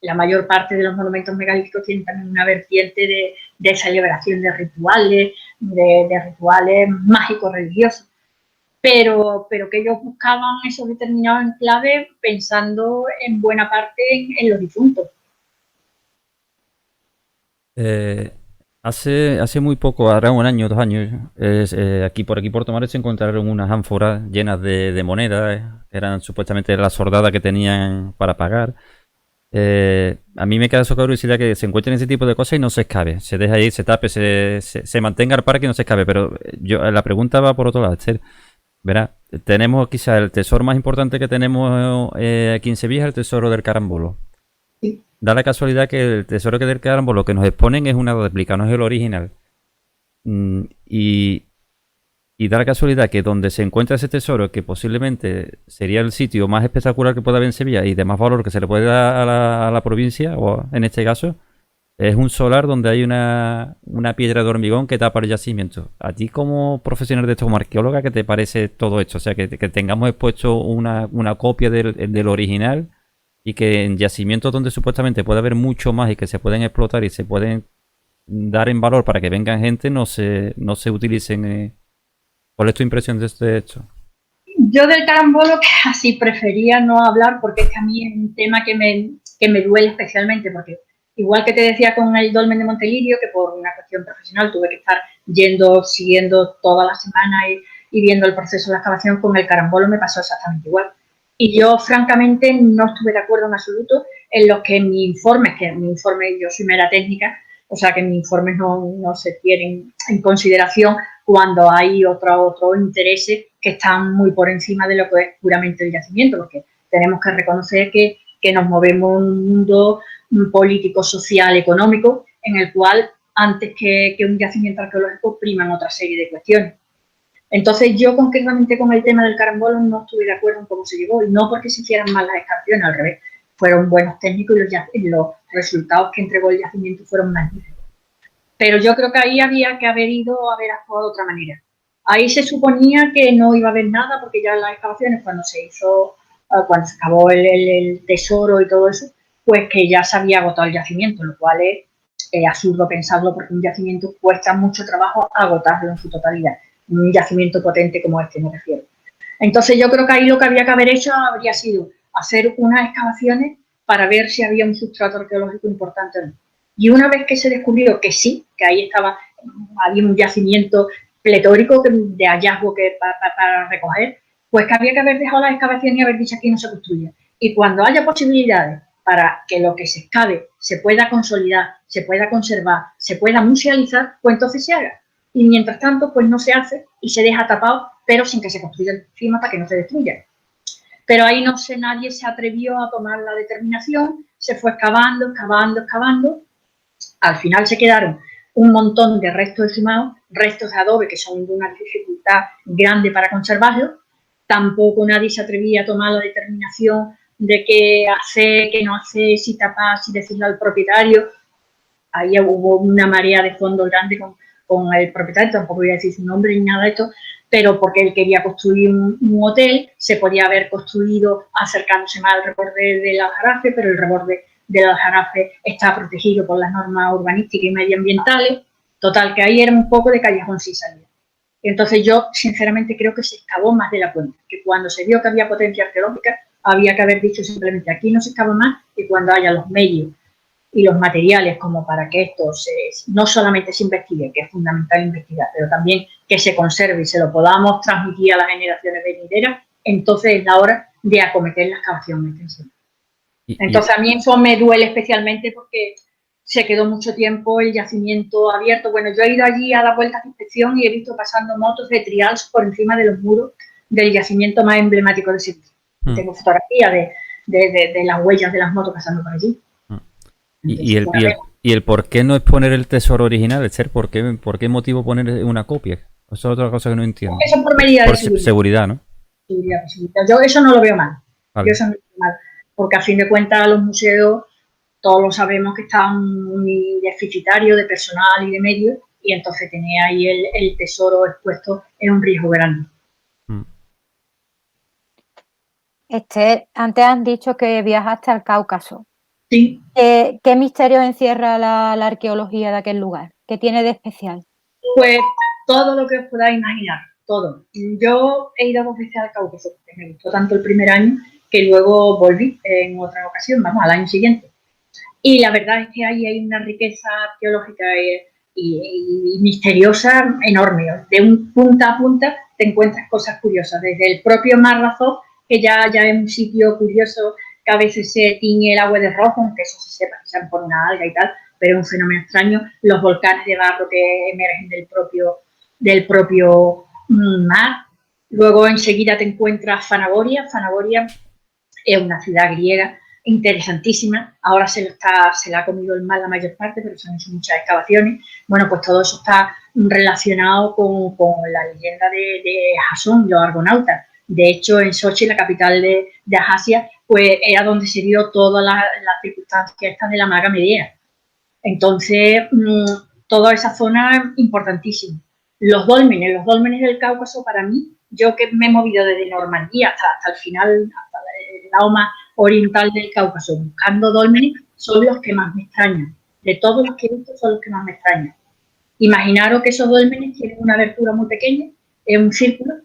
la mayor parte de los monumentos megalíticos tienen también una vertiente de celebración de rituales, de rituales mágicos religiosos. Pero que ellos buscaban esos determinados enclaves pensando en buena parte en los difuntos. Hace muy poco, ahora 1 año, 2 años, por aquí por Tomares se encontraron unas ánforas llenas de monedas, eran supuestamente la sordada que tenían para pagar. A mí me queda eso curiosidad que se encuentren ese tipo de cosas y no se escabe, se deja ahí, se tape, se mantenga al parque y no se escabe, pero la pregunta va por otro lado, Esther. Verá, tenemos quizá el tesoro más importante que tenemos aquí en Sevilla, el tesoro del Carambolo. Sí. Da la casualidad que el tesoro del Carambolo que nos exponen es una réplica, no es el original. Y da la casualidad que donde se encuentra ese tesoro, que posiblemente sería el sitio más espectacular que pueda haber en Sevilla y de más valor que se le puede dar a la provincia, o en este caso, es un solar donde hay una piedra de hormigón que tapa el yacimiento. A ti como profesional de esto, como arqueóloga, ¿qué te parece todo esto? O sea, que tengamos expuesto una copia del original y que en yacimientos donde supuestamente puede haber mucho más y que se pueden explotar y se pueden dar en valor para que vengan gente, no se utilicen. ¿Cuál es tu impresión de este hecho? Yo del carambolo casi prefería no hablar porque es que a mí es un tema que me duele especialmente, porque igual que te decía con el dolmen de Montelirio, que por una cuestión profesional tuve que estar siguiendo toda la semana y viendo el proceso de la excavación, con el carambolo me pasó exactamente igual. Y yo, francamente, no estuve de acuerdo en absoluto en lo que mi informe, yo soy mera técnica, o sea que mis informes no se tienen en consideración cuando hay otros intereses que están muy por encima de lo que es puramente el yacimiento, porque tenemos que reconocer que nos movemos en un mundo político, social, económico, en el cual antes que un yacimiento arqueológico priman otra serie de cuestiones. Entonces yo concretamente con el tema del carambolo no estuve de acuerdo en cómo se llevó, y no porque se hicieran mal las excavaciones, al revés, fueron buenos técnicos y los resultados que entregó el yacimiento fueron magníficos. Pero yo creo que ahí había que haber actuado de otra manera. Ahí se suponía que no iba a haber nada, porque ya en las excavaciones, cuando se excavó el tesoro y todo eso, pues que ya se había agotado el yacimiento, lo cual es absurdo pensarlo, porque un yacimiento cuesta mucho trabajo agotarlo en su totalidad. Un yacimiento potente como este, me refiero. Entonces yo creo que ahí lo que había que haber hecho habría sido hacer unas excavaciones para ver si había un sustrato arqueológico importante o no. Y una vez que se descubrió que sí, que ahí había un yacimiento pletórico de hallazgo para recoger, pues que había que haber dejado las excavaciones y haber dicho aquí no se construye. Y cuando haya posibilidades para que lo que se excave se pueda consolidar, se pueda conservar, se pueda musealizar, pues entonces se haga. Y mientras tanto, pues no se hace y se deja tapado, pero sin que se construya encima para que no se destruya. Pero ahí nadie se atrevió a tomar la determinación, se fue excavando. Al final se quedaron un montón de restos exhumados, restos de adobe que son de una dificultad grande para conservarlos. Tampoco nadie se atrevía a tomar la determinación de qué hacer, qué no hacer, si tapar, si decirle al propietario. Ahí hubo una marea de fondo grande con el propietario, tampoco voy a decir su nombre ni nada de esto, pero porque él quería construir un hotel, se podía haber construido acercándose más al reborde del Aljarafe, pero el reborde del Aljarafe está protegido por las normas urbanísticas y medioambientales. Total, que ahí era un poco de callejón sin salida. Entonces yo, sinceramente, creo que se excavó más de la cuenta, que cuando se vio que había potencia arqueológica, había que haber dicho simplemente aquí no se excava más, y cuando haya los medios y los materiales como para que esto no solamente se investigue, que es fundamental investigar, pero también que se conserve y se lo podamos transmitir a las generaciones venideras, entonces es la hora de acometer la excavación extensiva. Entonces a mí eso me duele especialmente porque se quedó mucho tiempo el yacimiento abierto. Bueno, yo he ido allí a dar vueltas de inspección y he visto pasando motos de trials por encima de los muros del yacimiento más emblemático de Sevilla. Tengo fotografías de las huellas de las motos pasando por allí. Entonces, ¿Y el por qué no exponer el tesoro original? Esther, ¿por qué motivo poner una copia? Eso es otra cosa que no entiendo. Eso es por medida de seguridad, ¿no? Seguridad. Yo eso no lo veo mal. Vale. Yo eso no lo veo mal. Porque a fin de cuentas los museos, todos lo sabemos que están muy deficitarios de personal y de medios, y entonces tener ahí el tesoro expuesto es un riesgo grande. Esther, antes han dicho que viajaste al Cáucaso. Sí. ¿Qué misterio encierra la arqueología de aquel lugar? ¿Qué tiene de especial? Pues todo lo que os podáis imaginar, todo. Yo he ido 2 veces al Cáucaso, porque me gustó tanto el primer año que luego volví en otra ocasión, vamos, al año siguiente. Y la verdad es que ahí hay una riqueza arqueológica y misteriosa enorme. De un punta a punta te encuentras cosas curiosas, desde el propio Mar de Azov, que ya es un sitio curioso, que a veces se tiñe el agua de rojo, aunque eso se sepa que sean por una alga y tal, pero es un fenómeno extraño. Los volcanes de barro que emergen del propio mar. Luego enseguida te encuentras Fanagoria. Fanagoria es una ciudad griega interesantísima. Ahora se la ha comido el mar la mayor parte, pero se han hecho muchas excavaciones. Bueno, pues todo eso está relacionado con la leyenda de Jasón, los argonautas. De hecho, en Sochi, la capital de Abjasia, pues era donde se vio todas las circunstancias estas de la Maga Medea. Entonces, toda esa zona importantísima. Los dólmenes del Cáucaso, para mí, yo que me he movido desde Normandía hasta el final, hasta el lado más oriental del Cáucaso, buscando dólmenes, son los que más me extrañan. De todos los que he visto, son los que más me extrañan. Imaginaros que esos dólmenes tienen una abertura muy pequeña, es un círculo.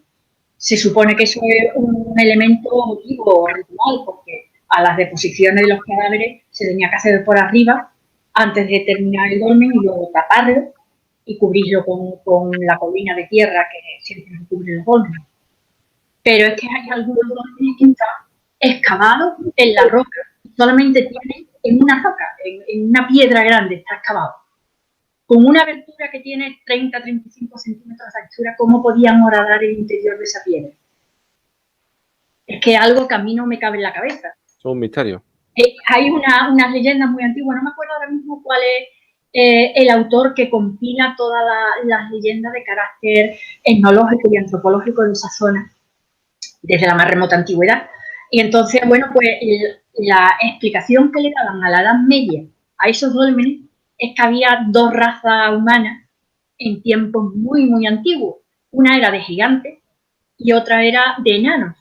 Se supone que eso es un elemento motivo o ritual, porque a las deposiciones de los cadáveres se tenía que hacer por arriba antes de terminar el dolmen y luego taparlo y cubrirlo con la colina de tierra que siempre cubre los dolmenes. Pero es que hay algunos dolmenes que están excavados en la roca, solamente tienen en una roca, en una piedra grande está excavado, con una abertura que tiene 30-35 centímetros de altura. ¿Cómo podían horadar el interior de esa piedra? Es que algo que a mí no me cabe en la cabeza. Es un misterio. Hay unas leyendas muy antiguas, no me acuerdo ahora mismo cuál es el autor que compila todas las leyendas de carácter etnológico y antropológico de esa zona, desde la más remota antigüedad. Y entonces, bueno, pues la explicación que le daban a la Edad Media a esos dólmenes es que había dos razas humanas en tiempos muy, muy antiguos. Una era de gigantes y otra era de enanos.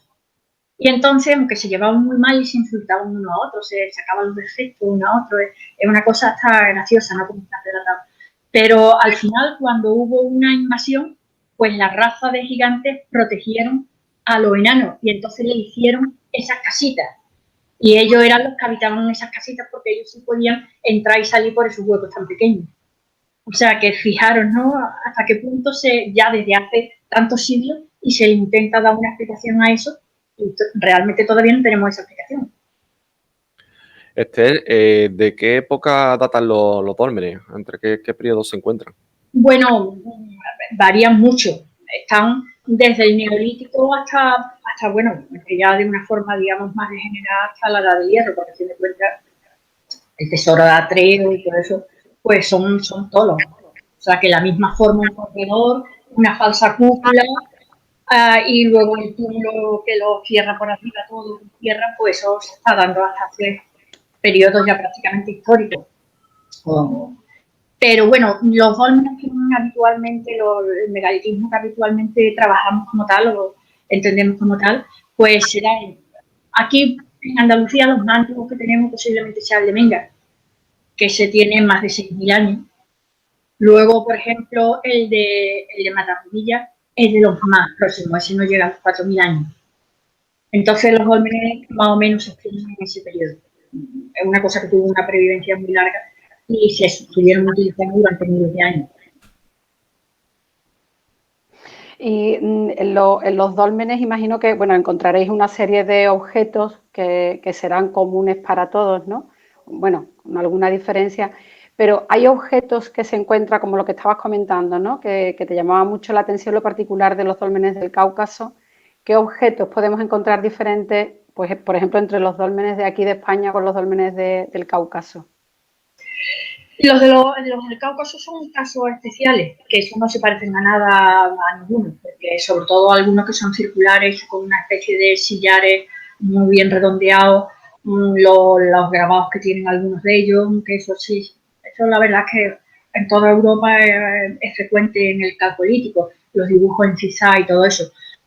Y entonces, aunque se llevaban muy mal y se insultaban uno a otro, se sacaban los defectos uno a otro, es una cosa hasta graciosa, ¿no? Como está relatado. Pero al final, cuando hubo una invasión, pues la raza de gigantes protegieron a los enanos y entonces le hicieron esas casitas. Y ellos eran los que habitaban esas casitas porque ellos sí podían entrar y salir por esos huecos tan pequeños. O sea que fijaros, ¿no? Hasta qué punto ya desde hace tantos siglos y se le intenta dar una explicación a eso y realmente todavía no tenemos esa explicación. Esther, ¿de qué época datan los dólmenes? ¿Entre qué periodos se encuentran? Bueno, varían mucho. Están desde el Neolítico hasta bueno, ya de una forma, digamos, más degenerada hasta la Edad del Hierro, porque si me cuenta el tesoro de Atreo y todo eso, pues son tolos. O sea, que la misma forma, un corredor, una falsa cúpula, y luego el túmulo que lo cierra por arriba todo con tierra, pues eso se está dando hasta hace periodos ya prácticamente históricos. Pero bueno, los dólmenes que habitualmente, el megalitismo que habitualmente trabajamos como tal, o lo entendemos como tal, pues será aquí en Andalucía los más antiguos que tenemos posiblemente sea el de Menga, que se tiene más de 6.000 años. Luego, por ejemplo, el de Matarrubilla es de los más próximos, ese no llega a los 4.000 años. Entonces los dólmenes más o menos se extienden en ese periodo. Es una cosa que tuvo una previvencia muy larga y se estuvieron utilizando durante miles de años. Y en los dólmenes imagino que, bueno, encontraréis una serie de objetos que serán comunes para todos, ¿no? Bueno, con alguna diferencia, pero hay objetos que se encuentran, como lo que estabas comentando, ¿no? Que te llamaba mucho la atención lo particular de los dólmenes del Cáucaso. ¿Qué objetos podemos encontrar diferentes, pues, por ejemplo, entre los dólmenes de aquí de España con los dólmenes del Cáucaso? Los del Cáucaso son casos especiales, que eso no se parecen a nada a ninguno, porque sobre todo algunos que son circulares, con una especie de sillares muy bien redondeados, los grabados que tienen algunos de ellos, que eso sí, eso la verdad es que en toda Europa es frecuente en el calcolítico, los dibujos en cisá y todo eso.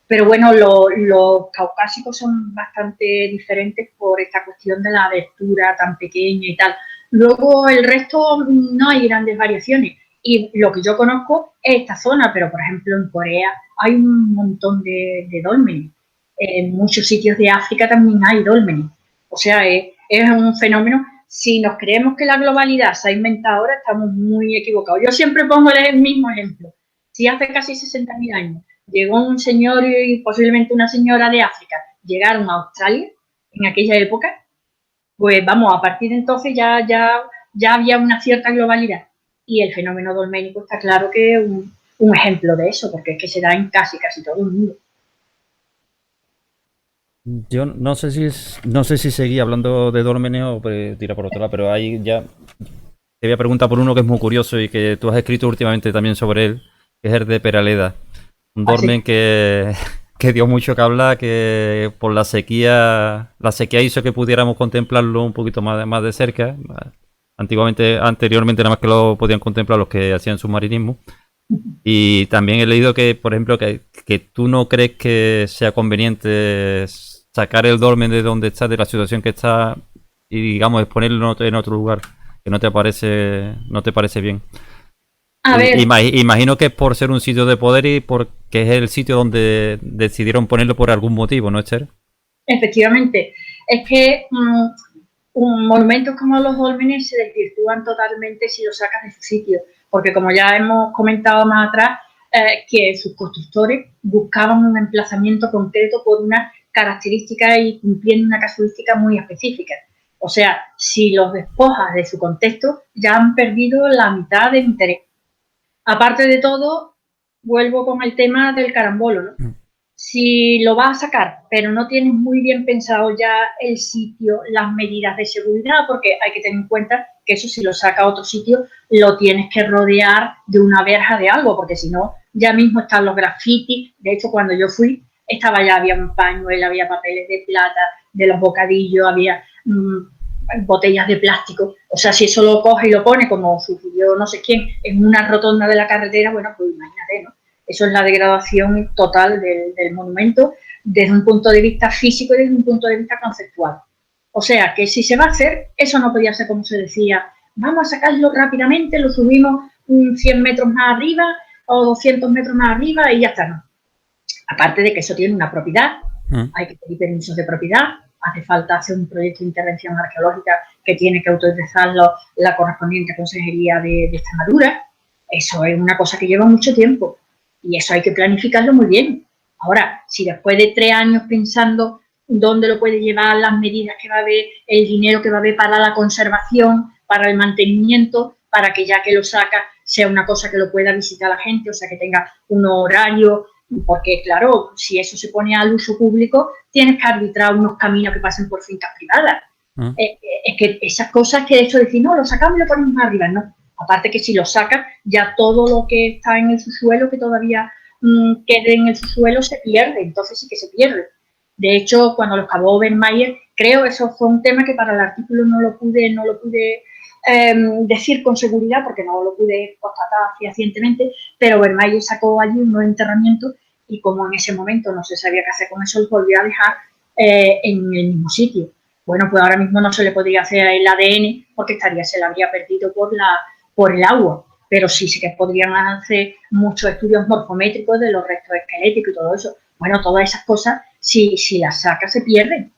Pero bueno, los caucásicos son bastante diferentes por esta cuestión de la abertura tan pequeña y tal. Luego el resto no hay grandes variaciones y lo que yo conozco es esta zona, pero por ejemplo en Corea hay un montón de dólmenes. En muchos sitios de África también hay dólmenes. O sea, es un fenómeno. Si nos creemos que la globalidad se ha inventado ahora, estamos muy equivocados. Yo siempre pongo el mismo ejemplo. Si hace casi 60.000 años llegó un señor y posiblemente una señora de África, llegaron a Australia en aquella época, pues vamos, a partir de entonces ya había una cierta globalidad. Y el fenómeno dolménico está claro que es un ejemplo de eso, porque es que se da en casi todo el mundo. Yo no sé si seguí hablando de dólmenes o tira por otro lado, pero ahí ya te voy a preguntar por uno que es muy curioso y que tú has escrito últimamente también sobre él, que es el de Peraleda. Un dolmen que dio mucho que hablar, que por la sequía hizo que pudiéramos contemplarlo un poquito más de cerca. Anteriormente nada más que lo podían contemplar los que hacían submarinismo. Y también he leído que, por ejemplo, que tú no crees que sea conveniente sacar el dolmen de donde está, de la situación que está, y digamos exponerlo en otro lugar, que no te parece bien. A ver. Imagino que es por ser un sitio de poder y porque es el sitio donde decidieron ponerlo por algún motivo, ¿no, Esther? Efectivamente. Es que monumentos como los dólmenes se desvirtúan totalmente si los sacas de su sitio, porque como ya hemos comentado más atrás, que sus constructores buscaban un emplazamiento concreto por una característica y cumpliendo una casuística muy específica. O sea, si los despojas de su contexto, ya han perdido la mitad del interés. Aparte de todo, vuelvo con el tema del carambolo, ¿no? Si lo vas a sacar, pero no tienes muy bien pensado ya el sitio, las medidas de seguridad, porque hay que tener en cuenta que eso, si lo saca a otro sitio, lo tienes que rodear de una verja de algo, porque si no, ya mismo están los grafitis. De hecho, cuando yo fui, había un pañuelo, había papeles de plata, de los bocadillos, había botellas de plástico. O sea, si eso lo coge y lo pone, como sugirió no sé quién, en una rotonda de la carretera, bueno, pues imagínate, ¿no? Eso es la degradación total del monumento desde un punto de vista físico y desde un punto de vista conceptual. O sea, que si se va a hacer, eso no podía ser como se decía, vamos a sacarlo rápidamente, lo subimos 100 metros más arriba o 200 metros más arriba y ya está, ¿no? Aparte de que eso tiene una propiedad, hay que pedir permisos de propiedad, hace falta hacer un proyecto de intervención arqueológica que tiene que autorizarlo la correspondiente Consejería de Extremadura. Eso es una cosa que lleva mucho tiempo. Y eso hay que planificarlo muy bien. Ahora, si después de 3 años pensando dónde lo puede llevar, las medidas que va a haber, el dinero que va a haber para la conservación, para el mantenimiento, para que ya que lo saca sea una cosa que lo pueda visitar la gente, o sea, que tenga un horario, porque claro, si eso se pone al uso público, tienes que arbitrar unos caminos que pasen por fincas privadas. Es que esas cosas que de hecho decir, no, lo sacamos y lo ponemos más arriba, no. Aparte que si lo sacas, ya todo lo que está en el subsuelo, que todavía quede en el subsuelo, se pierde. Entonces sí que se pierde. De hecho, cuando lo excavó Obermayr, creo que eso fue un tema que para el artículo no lo pude decir con seguridad, porque no lo pude constatar fehacientemente, pero Obermayr sacó allí unos enterramientos y como en ese momento no se sabía qué hacer con eso, los volvió a dejar en el mismo sitio. Bueno, pues ahora mismo no se le podría hacer el ADN porque se la habría perdido por el agua, pero sí que podrían hacer muchos estudios morfométricos de los restos esqueléticos y todo eso. Bueno, todas esas cosas, si las sacas, se pierden.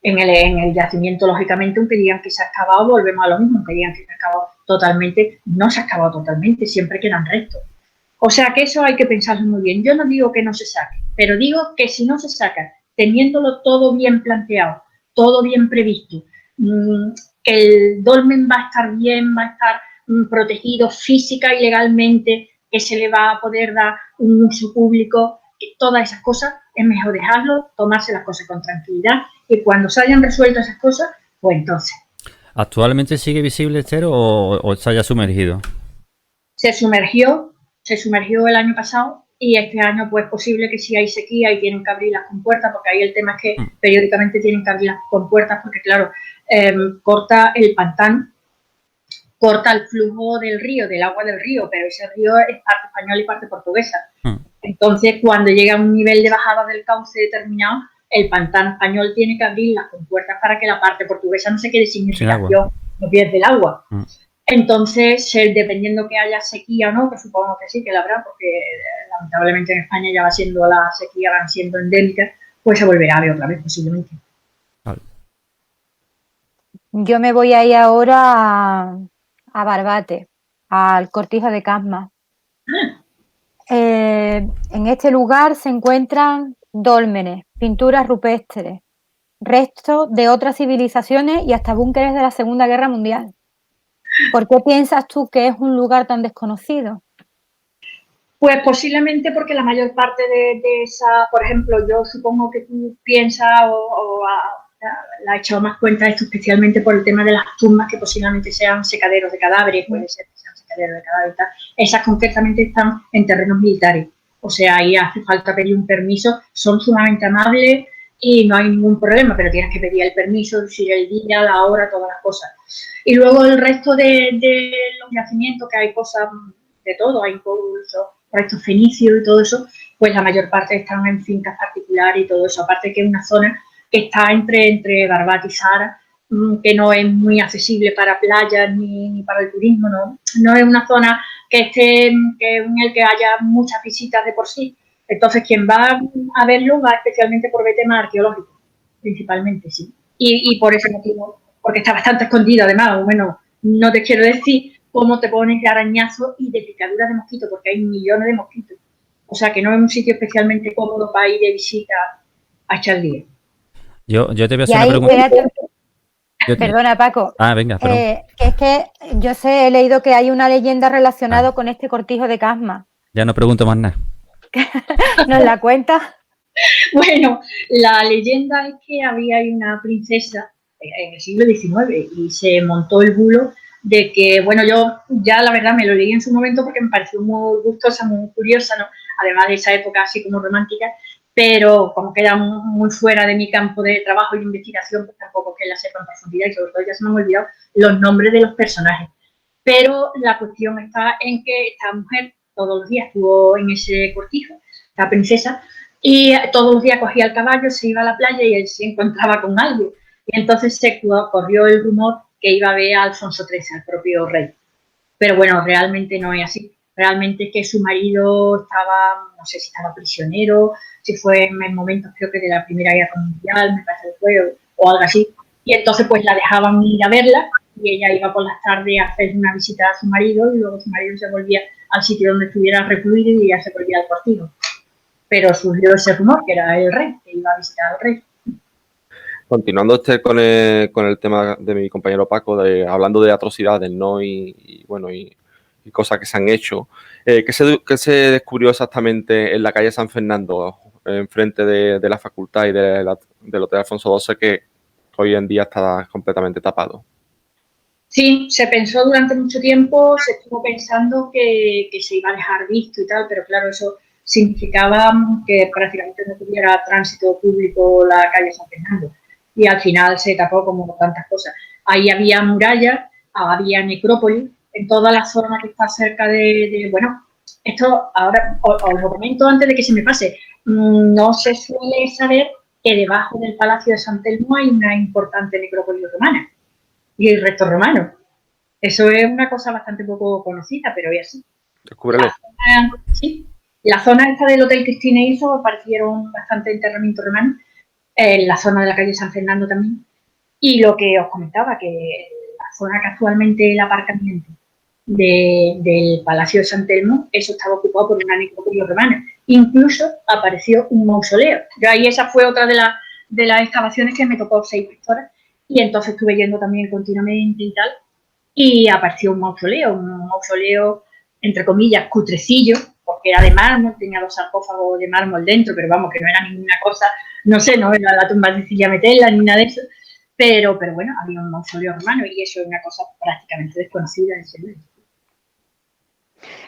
En el yacimiento, lógicamente, aunque digan que se ha excavado, volvemos a lo mismo, aunque digan que se ha excavado totalmente, no se ha excavado totalmente, siempre quedan restos. O sea que eso hay que pensarlo muy bien. Yo no digo que no se saque, pero digo que si no se saca, teniéndolo todo bien planteado, todo bien previsto, que el dolmen va a estar bien, va a estar protegido física y legalmente, que se le va a poder dar un uso público, todas esas cosas, es mejor dejarlo, tomarse las cosas con tranquilidad y cuando se hayan resuelto esas cosas, pues entonces. ¿Actualmente sigue visible Esther o está ya sumergido? Se sumergió el año pasado y este año pues posible que si hay sequía y tienen que abrir las compuertas, porque ahí el tema es que periódicamente tienen que abrir las compuertas porque claro, corta el pantano, corta el flujo del río, del agua del río, pero ese río es parte española y parte portuguesa. Entonces, cuando llega a un nivel de bajada del cauce determinado, el pantano español tiene que abrir las compuertas para que la parte portuguesa no se quede sin irrigación, no pierde el agua. Entonces, dependiendo que haya sequía o no, que supongo que sí, que la habrá, porque lamentablemente en España ya va siendo la sequía, van siendo endémicas, pues se volverá a ver otra vez posiblemente. Yo me voy a ir ahora a Barbate, al Cortijo de Casma. En este lugar se encuentran dólmenes, pinturas rupestres, restos de otras civilizaciones y hasta búnkeres de la Segunda Guerra Mundial. ¿Por qué piensas tú que es un lugar tan desconocido? Pues posiblemente porque la mayor parte de esa, por ejemplo, yo supongo que tú piensas o la has echado más cuenta esto especialmente por el tema de las tumbas que posiblemente sean secaderos de cadáveres, puede ser que sean secaderos de cadáveres y tal. Esas concretamente están en terrenos militares, o sea, ahí hace falta pedir un permiso, son sumamente amables y no hay ningún problema, pero tienes que pedir el permiso, decir el día, la hora, todas las cosas. Y luego el resto de los yacimientos, que hay cosas de todo, hay incluso restos fenicios y todo eso, pues la mayor parte están en fincas particulares y todo eso, aparte que es una zona que está entre Barbate y Zahara, que no es muy accesible para playas ni para el turismo, no es una zona que en el que haya muchas visitas de por sí. Entonces, quien va a verlo va especialmente por ver temas arqueológicos, principalmente, sí. Y por ese motivo, porque está bastante escondido, además, bueno, no te quiero decir cómo te pones de arañazo y de picaduras de mosquitos, porque hay millones de mosquitos. O sea, que no es un sitio especialmente cómodo para ir de visita a echar el día. Yo te voy a hacer una pregunta. Perdona, Paco. Venga, perdón. Es que yo he leído que hay una leyenda relacionada con este Cortijo de Casma. Ya no pregunto más nada. ¿Nos la cuentas? Bueno, la leyenda es que había una princesa en el siglo XIX y se montó el bulo de que, bueno, yo ya la verdad me lo leí en su momento porque me pareció muy gustosa, muy curiosa, ¿no? Además de esa época así como romántica, pero como queda muy fuera de mi campo de trabajo y investigación, pues tampoco que la sepa en profundidad y sobre todo ya se me han olvidado los nombres de los personajes. Pero la cuestión está en que esta mujer todos los días estuvo en ese cortijo, la princesa, y todos los días cogía el caballo, se iba a la playa y él se encontraba con algo. Y entonces se corrió el rumor que iba a ver a Alfonso XIII, al propio rey. Pero bueno, realmente no es así. Realmente es que su marido estaba, no sé si estaba prisionero, si fue en momentos creo que de la Primera Guerra Mundial, me parece que fue, o algo así. Y entonces pues la dejaban ir a verla y ella iba por las tardes a hacer una visita a su marido y luego su marido se volvía al sitio donde estuviera recluido y ya se volvía al cortijo. Pero surgió ese rumor que era el rey, que iba a visitar al rey. Continuando con el tema de mi compañero Paco, hablando de atrocidades, ¿no? Bueno, y cosas que se han hecho. ¿Qué se descubrió exactamente en la calle San Fernando, enfrente de la facultad y del Hotel Alfonso XII, que hoy en día está completamente tapado? Sí, se pensó durante mucho tiempo, se estuvo pensando que se iba a dejar visto y tal, pero claro, eso significaba que prácticamente no tuviera tránsito público la calle San Fernando. Y al final se tapó como tantas cosas. Ahí había murallas, había necrópolis, en toda la zona que está cerca bueno, esto ahora os lo comento antes de que se me pase. No se suele saber que debajo del Palacio de San Telmo hay una importante necrópolis romana y el resto romano. Eso es una cosa bastante poco conocida, pero es así. Descúbrelo. Sí, la zona esta del Hotel Cristina hizo aparecieron bastante enterramientos romanos, en la zona de la calle San Fernando también. Y lo que os comentaba, que la zona que actualmente es el aparcamiento del Palacio de San Telmo, eso estaba ocupado por una necrópolis romana. Incluso apareció un mausoleo. Yo ahí esa fue otra de las excavaciones que me tocó 6 horas y entonces estuve yendo también continuamente y tal, y apareció un mausoleo, entre comillas, cutrecillo, porque era de mármol, tenía los sarcófagos de mármol dentro, pero vamos, que no era ninguna cosa, no sé, no era la tumba de Silla Metela ni nada de eso, pero bueno, había un mausoleo romano y eso es una cosa prácticamente desconocida en Sevilla.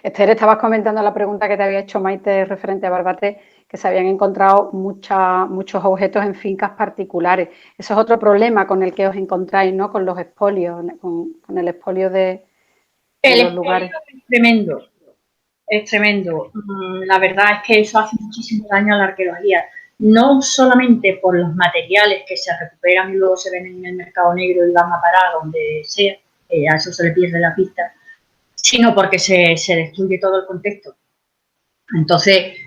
Esther, estabas comentando la pregunta que te había hecho Maite referente a Barbate, que se habían encontrado muchos objetos en fincas particulares. Eso es otro problema con el que os encontráis, ¿no? Con los expolios, con el expolio de los lugares. Es tremendo. La verdad es que eso hace muchísimo daño a la arqueología. No solamente por los materiales que se recuperan y luego se ven en el mercado negro y van a parar donde sea, a eso se le pierde la pista, sino porque se destruye todo el contexto. Entonces,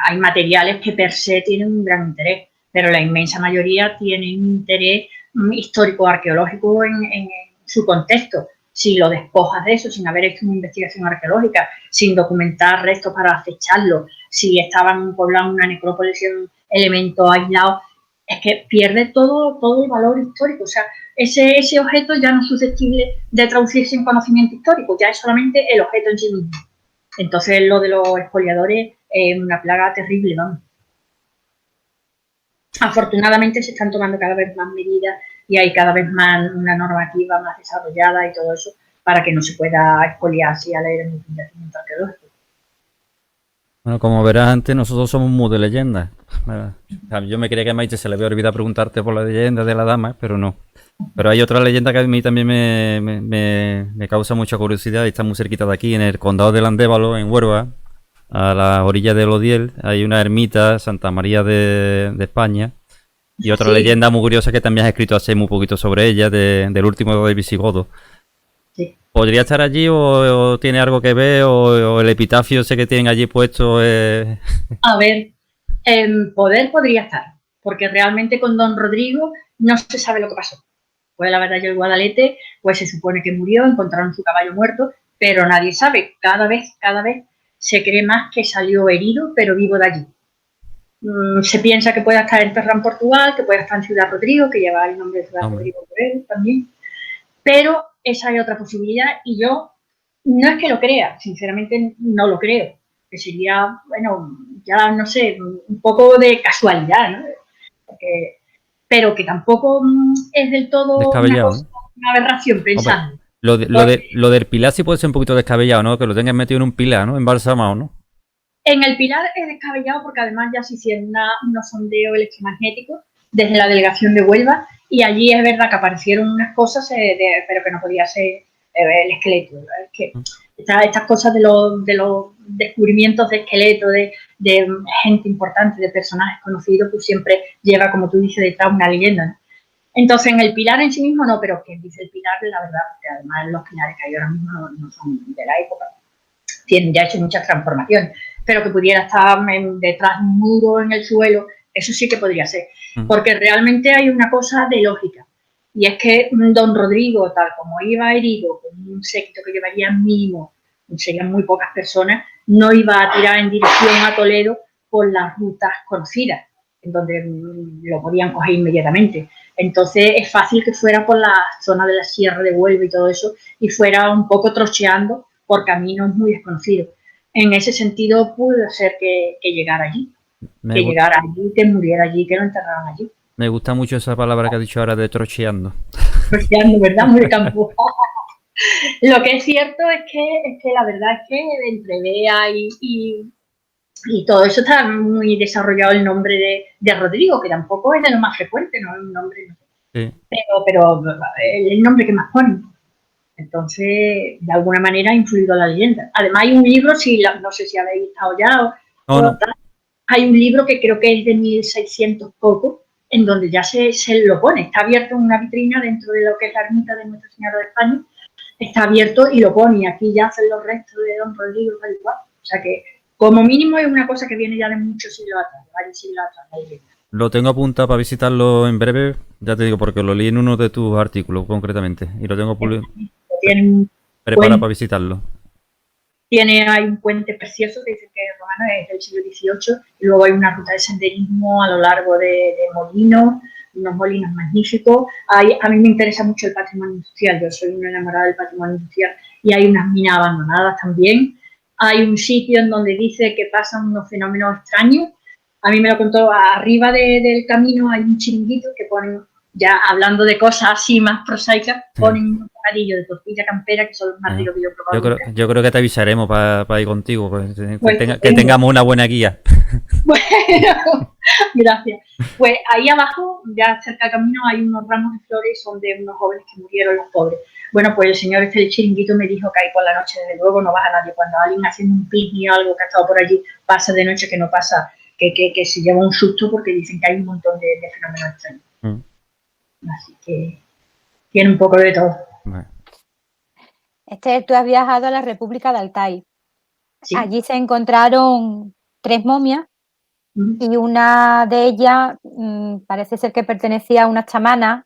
hay materiales que per se tienen un gran interés, pero la inmensa mayoría tienen un interés histórico-arqueológico en su contexto. Si lo despojas de eso, sin haber hecho una investigación arqueológica, sin documentar restos para acecharlo, si estaban poblando una necrópolis en elementos aislados, es que pierde todo el valor histórico. O sea, ese objeto ya no es susceptible de traducirse en conocimiento histórico, ya es solamente el objeto en sí mismo. Entonces, lo de los expoliadores es una plaga terrible, vamos. Afortunadamente se están tomando cada vez más medidas y hay cada vez más una normativa más desarrollada y todo eso para que no se pueda expoliar así a la era del yacimiento arqueológico. Bueno, como verás antes, nosotros somos muy de leyendas. Yo me creía que a Maite se le había olvidado preguntarte por la leyenda de la dama, pero no. Pero hay otra leyenda que a mí también me causa mucha curiosidad y está muy cerquita de aquí, en el condado de Landévalo, en Huelva, a la orilla del Odiel. Hay una ermita, Santa María de España, y otra leyenda muy curiosa que también has escrito hace muy poquito sobre ella, del último de visigodo. Sí. ¿Podría estar allí o tiene algo que ver o el epitafio ese que tienen allí puesto? A ver, poder podría estar, porque realmente con don Rodrigo no se sabe lo que pasó. Pues la verdad, yo el Guadalete, pues se supone que murió, encontraron su caballo muerto, pero nadie sabe. Cada vez se cree más que salió herido, pero vivo de allí. Se piensa que pueda estar enterrado en Portugal, que pueda estar en Ciudad Rodrigo, que lleva el nombre de Ciudad Rodrigo por él también. Pero esa es otra posibilidad y yo no es que lo crea, sinceramente no lo creo, que sería, bueno, ya no sé, un poco de casualidad, ¿no? Pero que tampoco es del todo Descabellado, ¿no? una aberración pensando. Hombre, lo del pilar sí puede ser un poquito descabellado, ¿no? Que lo tengas metido en un pilar, ¿no? Embalsamado, ¿no? En el Pilar es descabellado porque además ya se hicieron unos sondeos electromagnéticos desde la delegación de Huelva y allí es verdad que aparecieron unas cosas, pero que no podía ser el esqueleto. Es que estas cosas de los descubrimientos de esqueletos, de gente importante, de personajes conocidos, pues siempre lleva, como tú dices, detrás una leyenda, ¿no? Entonces, en el Pilar en sí mismo no, pero quien dice el Pilar, la verdad, porque además los pilares que hay ahora mismo no son de la época, tienen ya hecho muchas transformaciones, pero que pudiera estar detrás de un muro en el suelo, eso sí que podría ser, porque realmente hay una cosa de lógica, y es que don Rodrigo, tal como iba herido, con un séquito que llevaría mínimo, serían muy pocas personas, no iba a tirar en dirección a Toledo por las rutas conocidas, en donde lo podían coger inmediatamente. Entonces es fácil que fuera por la zona de la Sierra de Huelva y todo eso, y fuera un poco trocheando por caminos muy desconocidos. En ese sentido, pudo ser que llegara allí, llegara allí, que muriera allí, que lo enterraran allí. Me gusta mucho esa palabra que has dicho ahora de trocheando. Trocheando, ¿verdad? Muy de campo. Lo que es cierto es que la verdad es que entre Bea y todo eso está muy desarrollado el nombre de Rodrigo, que tampoco es de lo más frecuente, no es un nombre, sí. pero el nombre que más ponen. Entonces, de alguna manera ha influido la leyenda. Además, hay un libro, no sé si habéis estado ya, no. Hay un libro que creo que es de 1600 poco, en donde ya se lo pone. Está abierto en una vitrina dentro de lo que es la ermita de Nuestra Señora de España. Está abierto y lo pone. Y aquí ya hacen los restos de don Rodrigo, tal y cual. O sea que, como mínimo, es una cosa que viene ya de muchos siglos atrás, de varios siglos atrás. Lo tengo apuntado para visitarlo en breve, ya te digo, porque lo leí en uno de tus artículos concretamente y lo tengo preparado para visitarlo. Hay un puente precioso que dicen que es romano, es del siglo XVIII, y luego hay una ruta de senderismo a lo largo de molinos, unos molinos magníficos. A mí me interesa mucho el patrimonio industrial, yo soy una enamorada del patrimonio industrial, y hay unas minas abandonadas también. Hay un sitio en donde dice que pasan unos fenómenos extraños. A mí me lo contó, arriba del camino hay un chiringuito que ponen, ya hablando de cosas así más prosaicas, ponen un bocadillo de tortilla campera, que son los más ricos que yo he probado. Yo creo que te avisaremos para ir contigo, que tengamos una buena guía. Bueno, gracias. Pues ahí abajo, ya cerca del camino, hay unos ramos de flores, son de unos jóvenes que murieron, los pobres. Bueno, pues el señor del chiringuito me dijo que ahí por la noche, desde luego, no baja nadie. Cuando alguien haciendo un picnic o algo que ha estado por allí, pasa de noche, que no pasa, que se lleva un susto porque dicen que hay un montón de fenómenos extraños. Así que tiene un poco de todo. Tú has viajado a la República de Altái. Sí. Allí se encontraron 3 momias y una de ellas parece ser que pertenecía a una chamana.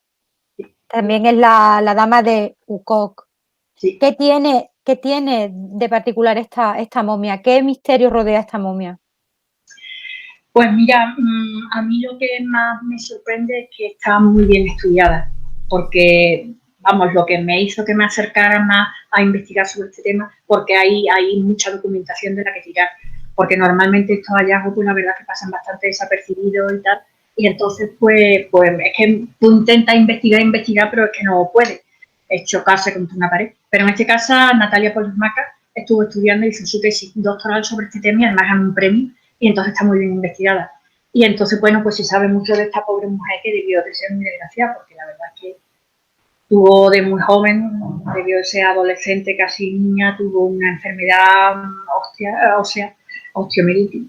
También es la dama de Ukok. Sí. ¿Qué tiene de particular esta momia? ¿Qué misterio rodea esta momia? Pues mira, a mí lo que más me sorprende es que está muy bien estudiada, porque, vamos, lo que me hizo que me acercara más a investigar sobre este tema, porque hay mucha documentación de la que tirar, porque normalmente estos hallazgos, pues la verdad que pasan bastante desapercibidos y tal, y entonces, pues es que tú intentas investigar, pero es que no puedes, es chocarse contra una pared. Pero en este caso, Natalia Polismaca estuvo estudiando y hizo su tesis doctoral sobre este tema y además ganó un premio, y entonces está muy bien investigada. Y entonces, bueno, pues se sabe mucho de esta pobre mujer que debió de ser muy desgraciada, porque la verdad es que tuvo de muy joven, debió de ser adolescente, casi niña, tuvo una enfermedad ósea, osteomielitis,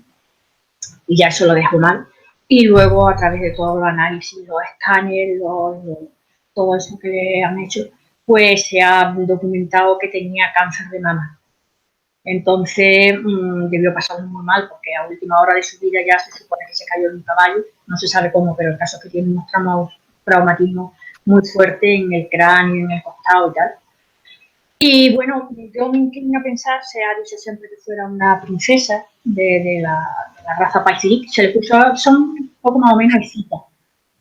y ya eso lo dejó mal. Y luego, a través de todo el análisis, los escáneres, todo eso que le han hecho, pues se ha documentado que tenía cáncer de mama. Entonces debió pasarlo muy mal porque a última hora de su vida ya se supone que se cayó de un caballo, no se sabe cómo, pero el caso es que tiene unos traumatismos muy fuertes en el cráneo, en el costado y tal. Y bueno, yo me inclino a pensar, se ha dicho siempre que fuera una princesa de la raza Paisirik, se le puso, son un poco más o menos escitas,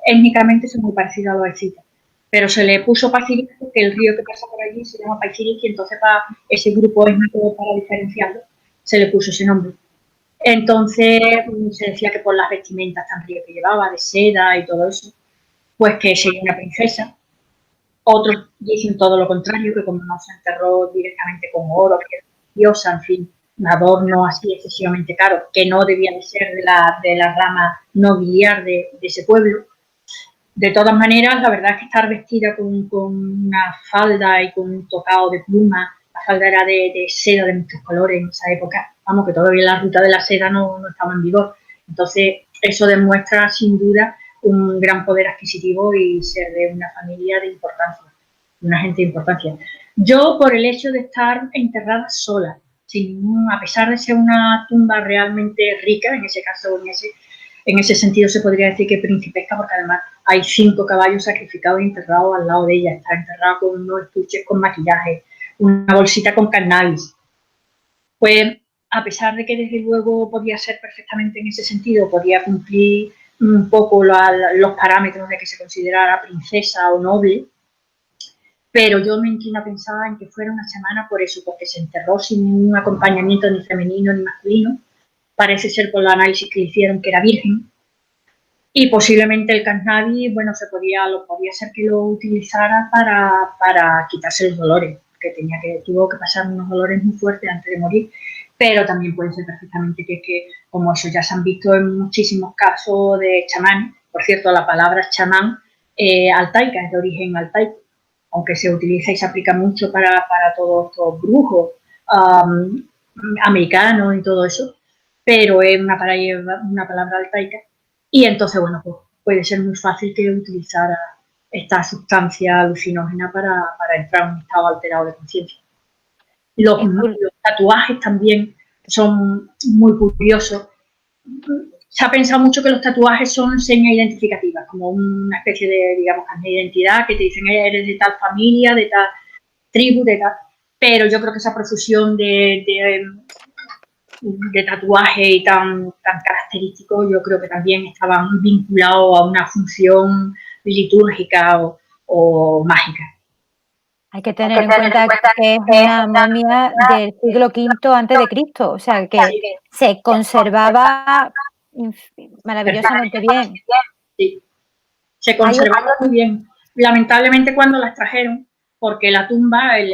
étnicamente son muy parecidos a los escitas, pero se le puso Paisirik porque el río que pasa por allí se llama Paisirik y entonces para ese grupo étnico, para diferenciarlo, se le puso ese nombre. Entonces se decía que por las vestimentas tan ricas que llevaba, de seda y todo eso, pues que sería una princesa. Otros dicen todo lo contrario, que como no se enterró directamente con oro, que era diosa, en fin, un adorno así excesivamente caro, que no debía de ser de la rama nobiliar de ese pueblo. De todas maneras, la verdad es que estar vestida con una falda y con un tocado de pluma, la falda era de seda de muchos colores en esa época, vamos, que todavía la ruta de la seda no estaba en vigor. Entonces, eso demuestra sin duda un gran poder adquisitivo y ser de una familia de importancia, una gente de importancia. Yo, por el hecho de estar enterrada sola, a pesar de ser una tumba realmente rica, en ese caso, en ese sentido se podría decir que principesca, porque además hay 5 caballos sacrificados y enterrados al lado de ella. Está enterrada con unos estuches con maquillaje, una bolsita con cannabis. Pues, a pesar de que desde luego podía ser perfectamente en ese sentido, podía cumplir un poco los parámetros de que se considerara princesa o noble, pero yo me inclino a pensar en que fuera una chamana por eso, porque se enterró sin ningún acompañamiento ni femenino ni masculino. Parece ser por el análisis que hicieron que era virgen. Y posiblemente el cannabis, bueno, podía ser que lo utilizara para quitarse los dolores, que tuvo que pasar unos dolores muy fuertes antes de morir, pero también puede ser perfectamente que como eso ya se han visto en muchísimos casos de chamanes. Por cierto, la palabra chamán altaica, es de origen altaico, aunque se utiliza y se aplica mucho para todos estos brujos americanos y todo eso, pero es una palabra altaica. Y entonces, bueno, pues puede ser muy fácil que utilizara esta sustancia alucinógena para entrar en un estado alterado de conciencia. Los tatuajes también son muy curiosos. Se ha pensado mucho que los tatuajes son señas identificativas, como una especie de, digamos, de identidad que te dicen eres de tal familia, de tal tribu, de tal. Pero yo creo que esa profusión de tatuaje y tan característico, yo creo que también estaban vinculados a una función litúrgica o mágica. Hay que tener en cuenta que es una momia del siglo V antes de Cristo, o sea que se conservaba maravillosamente bien. Sí, se conservaba muy bien. Lamentablemente cuando las trajeron, porque la tumba, el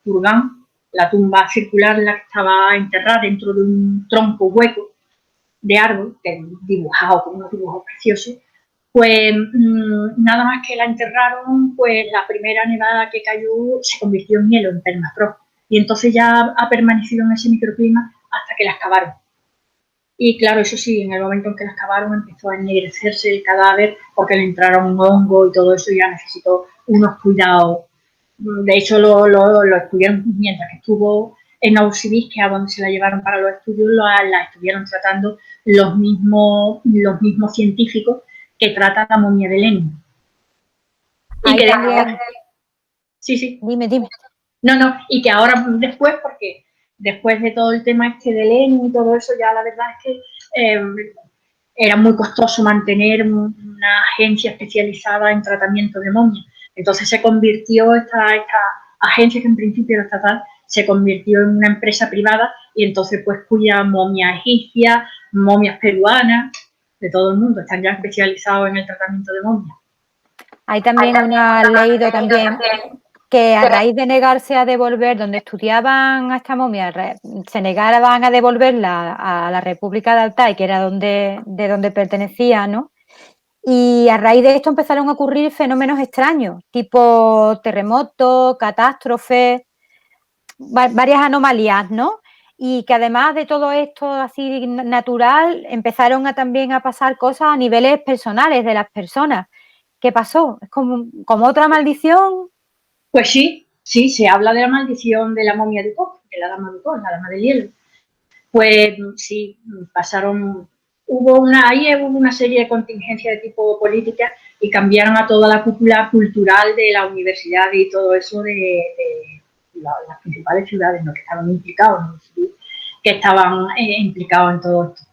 kurgán, la tumba circular en la que estaba enterrada dentro de un tronco hueco de árbol, dibujado con unos dibujos preciosos, pues nada más que la enterraron, pues la primera nevada que cayó se convirtió en hielo, en permafrost, y entonces ya ha permanecido en ese microclima hasta que la excavaron. Y claro, eso sí, en el momento en que la excavaron empezó a ennegrecerse el cadáver porque le entraron un hongo y todo eso, y ya necesitó unos cuidados. De hecho, lo estudiaron mientras que estuvo en Novosibirsk, que a donde se la llevaron para los estudios, la estuvieron tratando los mismos científicos que tratan la momia de Lenin. Y que sí. Dime. No, y que ahora después, porque después de todo el tema este de Lenin y todo eso, ya la verdad es que era muy costoso mantener una agencia especializada en tratamiento de momias. Entonces se convirtió esta agencia, que en principio era estatal, se convirtió en una empresa privada y entonces pues cuya momias egipcias, momias peruanas, de todo el mundo, están ya especializados en el tratamiento de momias. Hay también leído también que a raíz de negarse a devolver donde estudiaban a esta momia, se negaban a devolverla a la República de Altai, que era de donde pertenecía, ¿no? Y a raíz de esto empezaron a ocurrir fenómenos extraños, tipo terremotos, catástrofes, varias anomalías, ¿no? Y que además de todo esto así natural, empezaron también a pasar cosas a niveles personales de las personas. ¿Qué pasó? ¿Es como otra maldición? Pues sí, se habla de la maldición de la momia de Ukok, de la dama de Ukok, la dama del hielo. Pues sí, hubo una serie de contingencias de tipo política y cambiaron a toda la cúpula cultural de la universidad y todo eso de las principales ciudades, ¿no?, que estaban implicados, ¿no?, que estaban implicados en todo esto.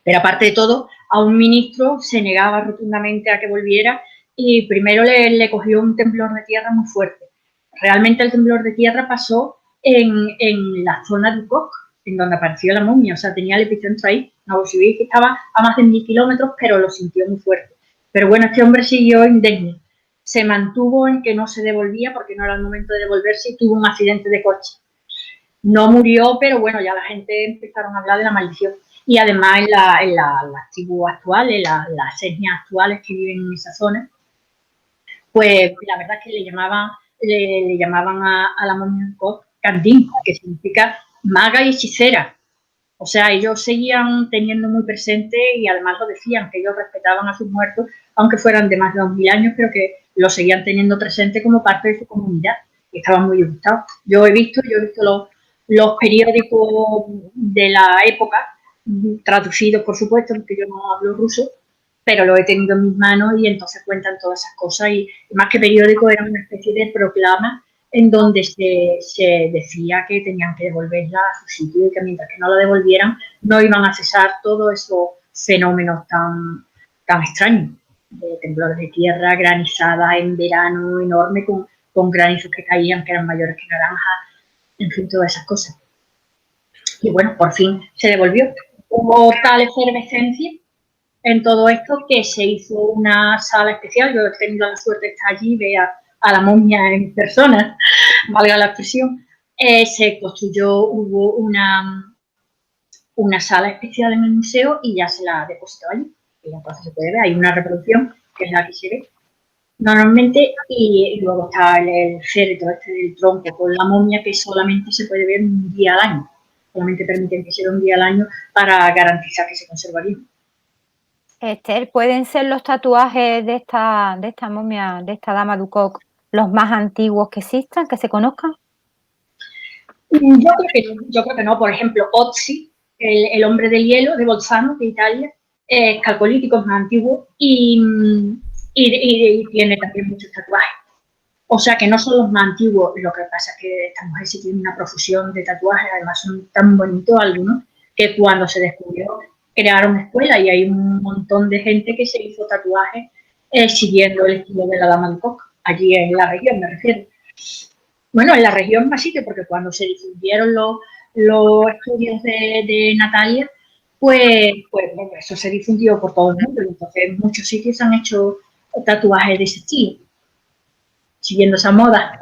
Pero aparte de todo, a un ministro se negaba rotundamente a que volviera y primero le cogió un temblor de tierra muy fuerte. Realmente el temblor de tierra pasó en la zona de Ukok, en donde apareció la momia, o sea, tenía el epicentro ahí. No, si veis que estaba a más de 1000 kilómetros, pero lo sintió muy fuerte. Pero bueno, este hombre siguió indemne. Se mantuvo en que no se devolvía porque no era el momento de devolverse y tuvo un accidente de coche. No murió, pero bueno, ya la gente empezaron a hablar de la maldición. Y además en las tribus actuales, las etnias actuales que viven en esa zona, pues la verdad es que le llamaban a la momia Candín, que significa maga y hechicera. O sea, ellos seguían teniendo muy presente y además lo decían, que ellos respetaban a sus muertos, aunque fueran de más de 2000 años, pero que lo seguían teniendo presente como parte de su comunidad y estaban muy gustados. Yo he visto los periódicos de la época, traducidos por supuesto, porque yo no hablo ruso, pero lo he tenido en mis manos y entonces cuentan todas esas cosas y más que periódico era una especie de proclama en donde se decía que tenían que devolverla a su sitio y que mientras que no la devolvieran no iban a cesar todos esos fenómenos tan extraños, de temblores de tierra, granizadas en verano enorme con granizos que caían que eran mayores que naranjas, en fin, todas esas cosas. Y bueno, por fin se devolvió. Hubo tal efervescencia en todo esto que se hizo una sala especial. Yo he tenido la suerte de estar allí y ver a la momia en persona, valga la expresión. Se construyó, hubo una sala especial en el museo y ya se la depositó allí. Y entonces se puede ver, hay una reproducción que es la que se ve normalmente y luego está el féretro del tronco con la momia que solamente se puede ver un día al año. Solamente permiten que sea un día al año para garantizar que se conservaría. Esther, ¿pueden ser los tatuajes de esta momia, de esta dama Ducoc, los más antiguos que existan, que se conozcan? Yo creo que no. Por ejemplo, Otzi, el hombre del hielo de Bolzano, de Italia, es calcolítico, es más antiguo y tiene también muchos tatuajes. O sea que no son los más antiguos, lo que pasa es que esta mujer sí tiene una profusión de tatuajes, además son tan bonitos algunos, que cuando se descubrió crearon escuela y hay un montón de gente que se hizo tatuajes siguiendo el estilo de la dama de Coca, allí en la región me refiero. Bueno, en la región más sitio, porque cuando se difundieron los estudios de Natalia, pues bueno, eso se difundió por todo el mundo, entonces en muchos sitios se han hecho tatuajes de ese estilo, siguiendo esa moda.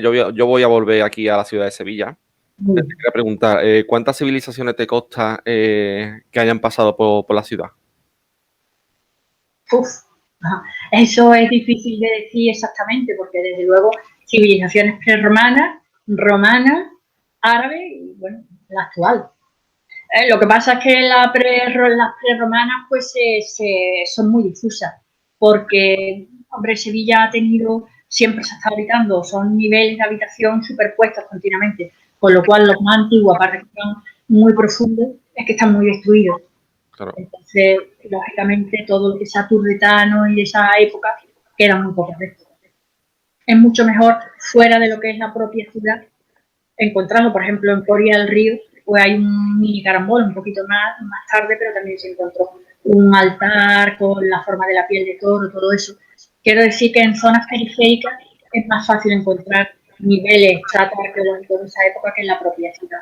Yo voy a volver aquí a la ciudad de Sevilla. Te quería preguntar, ¿cuántas civilizaciones te consta que hayan pasado por la ciudad? Eso es difícil de decir exactamente, porque desde luego civilizaciones prerromanas, romanas, árabes y bueno, la actual. Lo que pasa es que las prerromanas pues son muy difusas, porque hombre, Sevilla ha tenido, siempre se está habitando, son niveles de habitación superpuestos continuamente, con lo cual los más antiguos, aparte que son muy profundos, es que están muy destruidos. Claro. Entonces, lógicamente, todo lo que sea turretano y de esa época queda muy poco restos. Es mucho mejor fuera de lo que es la propia ciudad encontrarlo, por ejemplo, en Coria del Río, pues hay un mini carambol un poquito más tarde, pero también se encontró un altar con la forma de la piel de toro, todo eso. Quiero decir que en zonas periféricas es más fácil encontrar niveles, estratos arqueológicos de esa época que en la propia ciudad.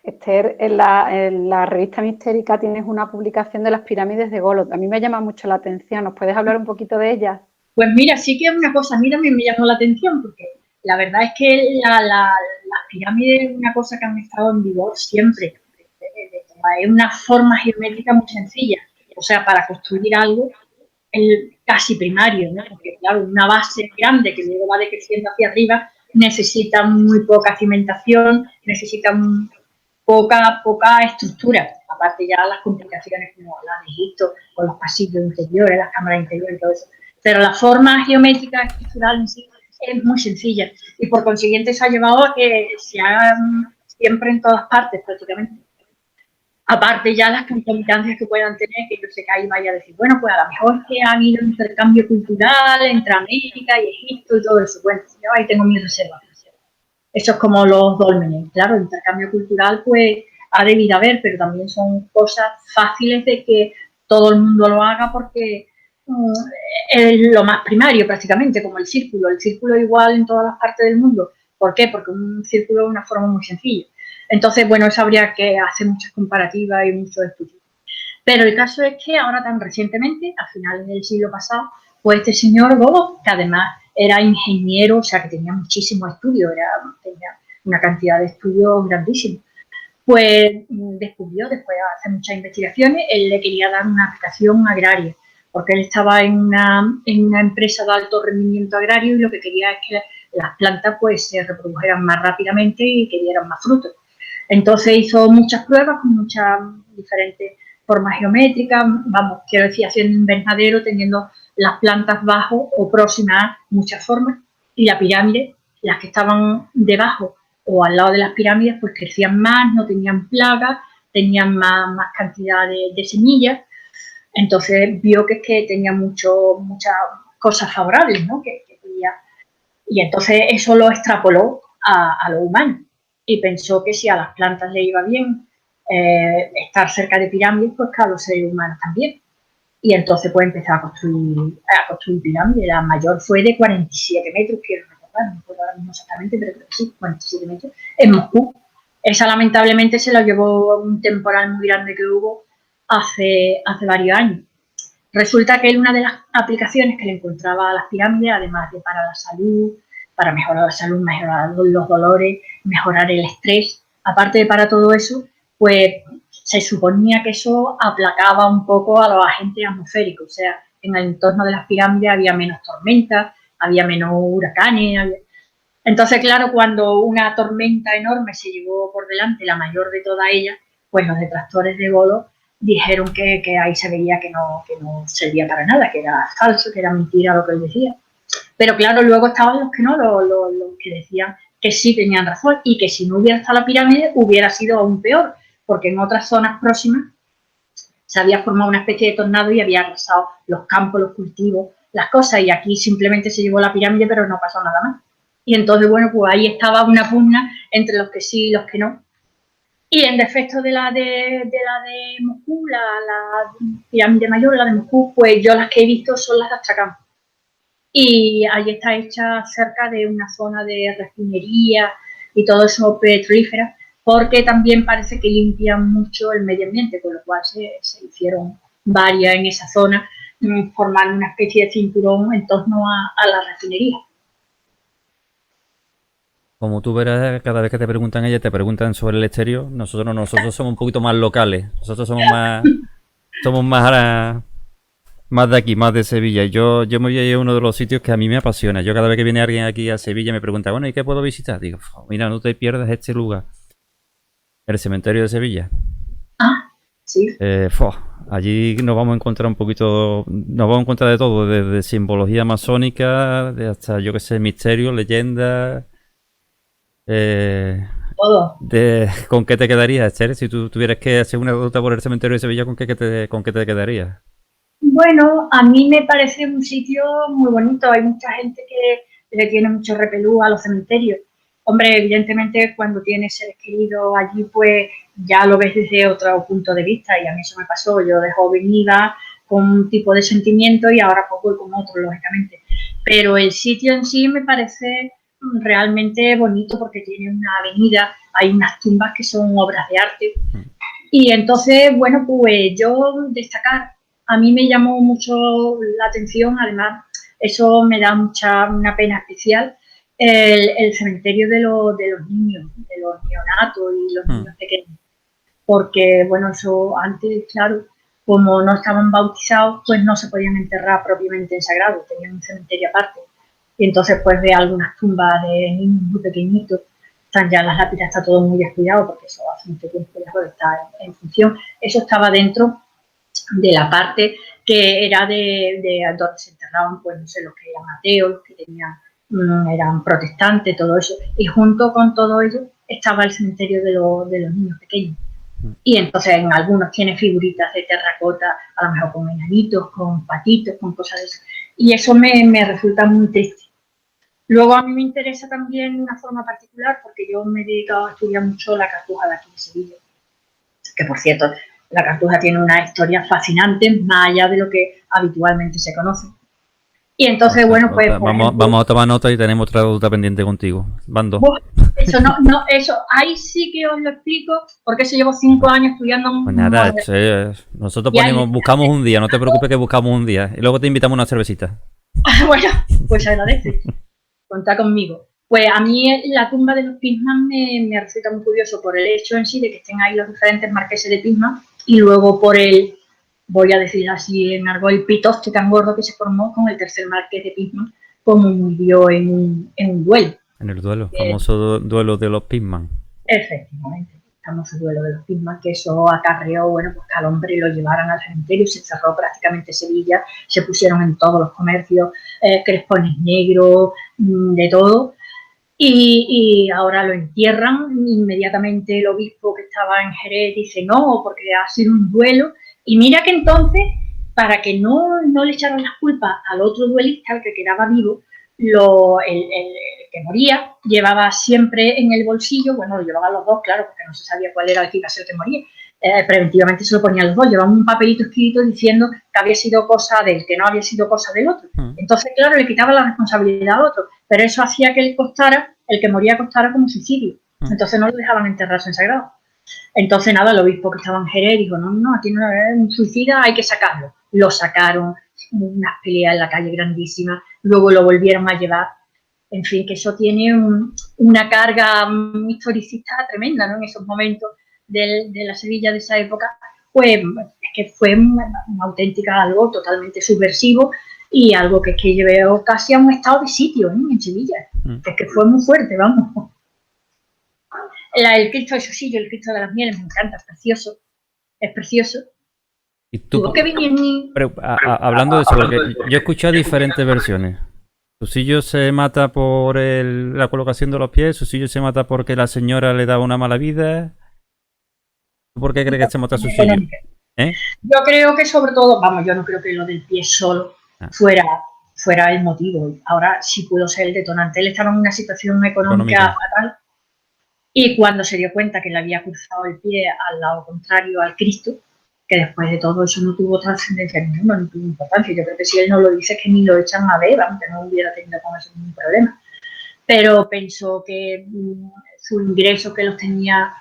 Esther, en la revista Mistérica tienes una publicación de las pirámides de Golod. A mí me llama mucho la atención. ¿Nos puedes hablar un poquito de ellas? Pues mira, sí que es una cosa, a mí también me llamó la atención, porque la verdad es que las pirámides es una cosa que han estado en vigor siempre. Es una forma geométrica muy sencilla. O sea, para construir algo casi primario, ¿no? Porque claro, una base grande que luego va decreciendo hacia arriba necesita muy poca cimentación, necesita poca estructura. Aparte ya las complicaciones como las de Egipto, con los pasillos interiores, las cámaras interiores y todo eso. Pero la forma geométrica estructural en sí es muy sencilla y por consiguiente se ha llevado a que se hagan siempre en todas partes prácticamente. Aparte ya las concomitancias que puedan tener, que yo sé que ahí vaya a decir, bueno, pues a lo mejor es que ha habido un intercambio cultural entre América y Egipto y todo eso. Bueno, yo ahí tengo mis reservas. Eso es como los dólmenes. Claro, el intercambio cultural pues ha debido haber, pero también son cosas fáciles de que todo el mundo lo haga porque es lo más primario prácticamente, como el círculo. El círculo igual en todas las partes del mundo, ¿Por qué? Porque un círculo es una forma muy sencilla. Entonces, bueno, eso habría que hacer muchas comparativas y muchos estudios. Pero el caso es que ahora tan recientemente, a finales del siglo pasado, pues este señor Godo, que además era ingeniero, o sea que tenía muchísimos estudios, tenía una cantidad de estudios grandísimos, pues descubrió, después de hacer muchas investigaciones, él le quería dar una aplicación agraria, porque él estaba en una empresa de alto rendimiento agrario y lo que quería es que las plantas pues se reprodujeran más rápidamente y que dieran más frutos. Entonces hizo muchas pruebas con muchas diferentes formas geométricas, vamos, quiero decir, haciendo invernadero, teniendo las plantas bajo o próximas a muchas formas, y la pirámide, las que estaban debajo o al lado de las pirámides, pues crecían más, no tenían plagas, tenían más cantidad de semillas. Entonces vio que tenía muchas cosas favorables, ¿no? Que podía, y entonces eso lo extrapoló a lo humano y pensó que si a las plantas le iba bien estar cerca de pirámides, pues que a los seres humanos también. Y entonces pues empezó a construir pirámides. La mayor fue de 47 metros, quiero recordar, no recuerdo ahora mismo exactamente, pero creo que sí, 47 metros, en Moscú. Esa lamentablemente se lo llevó un temporal muy grande que hubo hace varios años. Resulta que una de las aplicaciones que le encontraba a las pirámides, además de para la salud, para mejorar la salud, mejorar los dolores, mejorar el estrés, aparte de para todo eso, pues se suponía que eso aplacaba un poco a los agentes atmosféricos, o sea, en el entorno de las pirámides había menos tormentas, había menos huracanes. Entonces, claro, cuando una tormenta enorme se llevó por delante, la mayor de todas ellas, pues los detractores de Godo dijeron que ahí se veía que no servía para nada, que era falso, que era mentira lo que él decía. Pero claro, luego estaban los que no, los que decían que sí tenían razón y que si no hubiera estado la pirámide hubiera sido aún peor, porque en otras zonas próximas se había formado una especie de tornado y había arrasado los campos, los cultivos, las cosas, y aquí simplemente se llevó la pirámide, pero no pasó nada más. Y entonces, bueno, pues ahí estaba una pugna entre los que sí y los que no. Y en defecto de la de Moscú, la pirámide mayor, la de Moscú, pues yo las que he visto son las de Astrakhan. Y ahí está hecha cerca de una zona de refinería y todo eso petrolífero, porque también parece que limpian mucho el medio ambiente, con lo cual se hicieron varias en esa zona, formando una especie de cinturón en torno a la refinería. Como tú verás, cada vez que te preguntan ellas, te preguntan sobre el exterior. Nosotros somos un poquito más locales. Nosotros somos más de aquí, más de Sevilla. Yo me voy a ir a uno de los sitios que a mí me apasiona. Yo cada vez que viene alguien aquí a Sevilla me pregunta, bueno, ¿y qué puedo visitar? Digo, mira, no te pierdas este lugar. El cementerio de Sevilla. Ah, sí. Allí nos vamos a encontrar nos vamos a encontrar de todo, desde simbología masónica, de hasta, yo qué sé, misterios, leyendas. Todo. ¿Con qué te quedarías, Esther? Si tú tuvieras que hacer una ruta por el cementerio de Sevilla, ¿con qué te quedarías? Bueno, a mí me parece un sitio muy bonito. Hay mucha gente que le tiene mucho repelú a los cementerios. Hombre, evidentemente cuando tienes seres queridos allí, pues ya lo ves desde otro punto de vista, y a mí eso me pasó. Yo de joven iba con un tipo de sentimiento y ahora pues voy con otro, lógicamente. Pero el sitio en sí me parece realmente bonito porque tiene una avenida, hay unas tumbas que son obras de arte. Y entonces, bueno, pues yo destacar, a mí me llamó mucho la atención, además eso me da una pena especial, el cementerio de los niños, de los neonatos y los niños pequeños. Porque, bueno, eso antes, claro, como no estaban bautizados, pues no se podían enterrar propiamente en sagrado, tenían un cementerio aparte. Y entonces, pues ve algunas tumbas de niños muy pequeñitos, están ya las lápidas, está todo muy descuidado, porque eso hace mucho tiempo ya está en función. Eso estaba dentro de la parte que era de donde se enterraban, pues no sé, los que eran ateos, los que eran protestantes, todo eso. Y junto con todo ello estaba el cementerio de los niños pequeños. Y entonces en algunos tiene figuritas de terracota, a lo mejor con enanitos, con patitos, con cosas de eso. Y eso me resulta muy triste. Luego a mí me interesa también una forma particular, porque yo me he dedicado a estudiar mucho la Cartuja de aquí de Sevilla, que por cierto, la Cartuja tiene una historia fascinante, más allá de lo que habitualmente se conoce. Y entonces, bueno, pues... Vamos a tomar nota y tenemos otra duda pendiente contigo. Van dos. Eso eso, ahí sí que os lo explico, porque eso llevo 5 años estudiando. Pues nada, nosotros buscamos un día, no te preocupes que buscamos un día. Y luego te invitamos a una cervecita. Bueno, pues agradezco. Contá conmigo. Pues a mí la tumba de los Pisman me resulta muy curioso por el hecho en sí de que estén ahí los diferentes marqueses de Pisman y luego por el, voy a decir así en argot, el pitoste tan gordo que se formó con el tercer marqués de Pisman, como murió en un duelo. En el duelo, famoso duelo de los Pisman. Efectivamente, el famoso duelo de los Pisman, que eso acarreó, bueno, pues que al hombre lo llevaran al cementerio, se cerró prácticamente Sevilla, se pusieron en todos los comercios, crespones negros, de todo. Y ahora lo entierran, inmediatamente el obispo que estaba en Jerez dice no, porque ha sido un duelo, y mira que entonces, para que no le echaran las culpas al otro duelista, al que quedaba vivo, el que moría llevaba siempre en el bolsillo, bueno, lo llevaban los dos, claro, porque no se sabía cuál era el que iba a ser el que moría, preventivamente se lo ponían los dos, llevaban un papelito escrito diciendo que había sido cosa del, que no había sido cosa del otro. Entonces, claro, le quitaba la responsabilidad al otro, pero eso hacía que el que moría costara como suicidio. Entonces no lo dejaban enterrarse en sagrado. Entonces, nada, el obispo que estaba en Jerez dijo, no, aquí no es un suicida, hay que sacarlo. Lo sacaron, unas peleas en la calle grandísimas, luego lo volvieron a llevar. En fin, que eso tiene una carga historicista tremenda, ¿no? En esos momentos de la Sevilla de esa época, pues es que fue una auténtica algo totalmente subversivo y algo que llevó casi a un estado de sitio, ¿eh? En Sevilla, es que fue muy fuerte, vamos. El Cristo, eso sí, yo el Cristo de las Mieles me encanta, es precioso. ¿Y tú, que venir hablando de eso, porque yo he escuchado diferentes versiones. Susillo se mata por la colocación de los pies, Susillo se mata porque la señora le daba una mala vida. ¿Por qué crees que se mata Susillo? Yo creo que sobre todo, vamos, yo no creo que lo del pie solo fuera el motivo. Ahora sí pudo ser el detonante. Él estaba en una situación económica fatal y cuando se dio cuenta que le había cruzado el pie al lado contrario al Cristo, que después de todo eso no tuvo trascendencia ninguna, no tuvo importancia. Yo creo que si él no lo dice es que ni lo echan a ver, aunque no hubiera tenido con eso ningún problema. Pero pensó que su ingreso que los tenía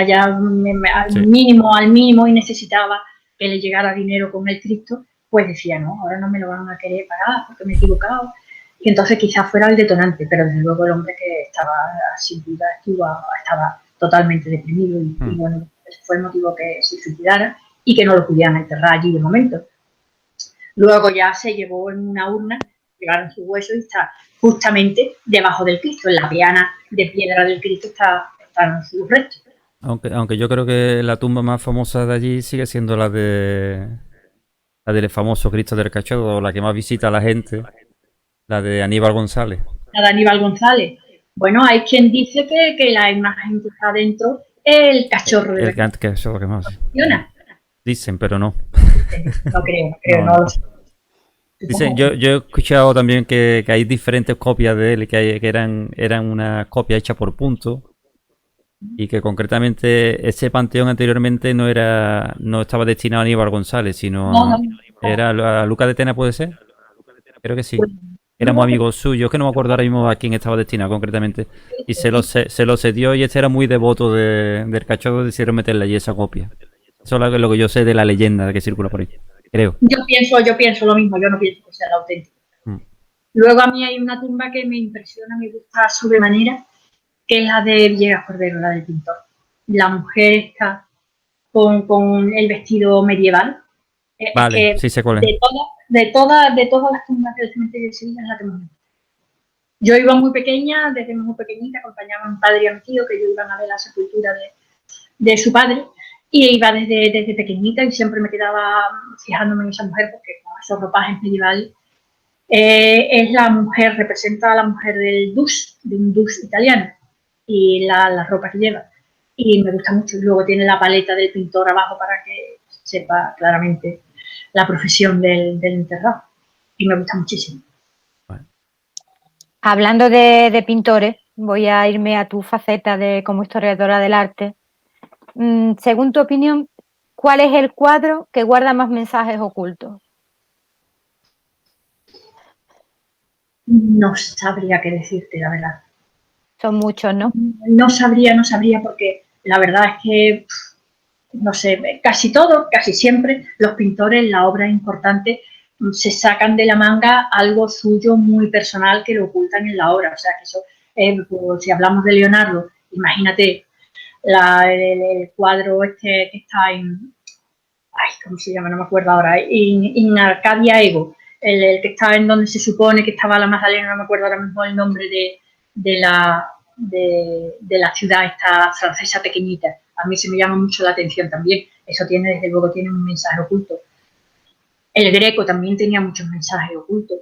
ya al mínimo y necesitaba que le llegara dinero con el Cristo, pues decía, no, ahora no me lo van a querer pagar porque me he equivocado. Y entonces quizás fuera el detonante, pero desde luego el hombre que estaba, sin duda, estaba totalmente deprimido y bueno, ese fue el motivo que se suicidara y que no lo pudieran enterrar allí de momento. Luego ya se llevó en una urna, llevaron su hueso y está justamente debajo del Cristo, en la peana de piedra del Cristo están sus restos. Aunque yo creo que la tumba más famosa de allí sigue siendo la del famoso Cristo del Cachorro, la que más visita a la gente, la de Aníbal González. La de Aníbal González. Bueno, hay quien dice que la imagen que está dentro es el cachorro de el cachorro que más dicen, pero no. No creo, no lo sé. Dicen, yo he escuchado también que hay diferentes copias de él, que eran una copia hecha por punto y que concretamente ese panteón anteriormente no estaba destinado a Aníbal González, sino era a Lucas de Tena, ¿puede ser? Creo que sí. Éramos amigos suyos, que no me acuerdo ahora mismo a quién estaba destinado concretamente. Y se lo cedió y este era muy devoto del cachorro, decidieron meterle allí esa copia. Eso es lo que yo sé de la leyenda que circula por ahí, creo. Yo pienso lo mismo, yo no pienso que sea la auténtica. Luego a mí hay una tumba que me impresiona, me gusta sobremanera, que es la de Villegas Cordero, la del pintor. La mujer está con el vestido medieval. Vale, sí sé cuál es. De todas las tumbas del cementerio de Sevilla es la que más me gusta. Yo iba muy pequeña, desde muy pequeñita, acompañaba a mi padre y a mi tío, que ellos iban a ver la sepultura de su padre, y iba desde pequeñita y siempre me quedaba fijándome en esa mujer, porque con esos ropajes medievales es la mujer, representa a la mujer de un dus italiano, y la ropa que lleva. Y me gusta mucho. Luego tiene la paleta del pintor abajo para que sepa claramente la profesión del enterrado. Y me gusta muchísimo. Hablando de pintores, voy a irme a tu faceta como historiadora del arte. Según tu opinión, ¿cuál es el cuadro que guarda más mensajes ocultos? No sabría qué decirte, la verdad. Son muchos, ¿no? No sabría porque la verdad es que, no sé, casi siempre, los pintores, la obra importante, se sacan de la manga algo suyo muy personal que lo ocultan en la obra. O sea, que eso, pues, si hablamos de Leonardo, imagínate el cuadro este que está en, ay, ¿cómo se llama? No me acuerdo ahora, en Arcadia Ego, el que está en donde se supone que estaba la Magdalena, no me acuerdo ahora mismo el nombre de la ciudad esta francesa pequeñita. A mí se me llama mucho la atención también. Eso tiene, desde luego, tiene un mensaje oculto. El Greco también tenía muchos mensajes ocultos,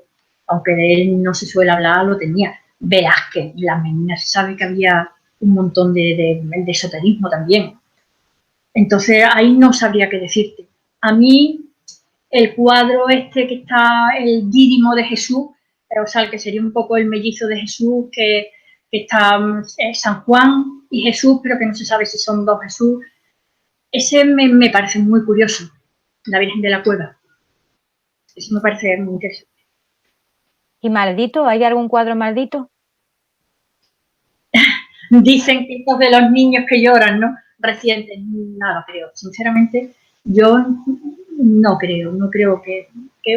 aunque de él no se suele hablar, lo tenía. Velázquez, las meninas, se sabe que había un montón de esoterismo también. Entonces ahí no sabría qué decirte. A mí el cuadro este que está, el Dídimo de Jesús, o sea, el que sería un poco el mellizo de Jesús, que está San Juan y Jesús, pero que no se sabe si son dos Jesús. Ese me parece muy curioso, la Virgen de la Cueva. Eso me parece muy interesante. ¿Y maldito? ¿Hay algún cuadro maldito? Dicen que estos de los niños que lloran, ¿no? Recientes, nada creo. Sinceramente, yo no creo que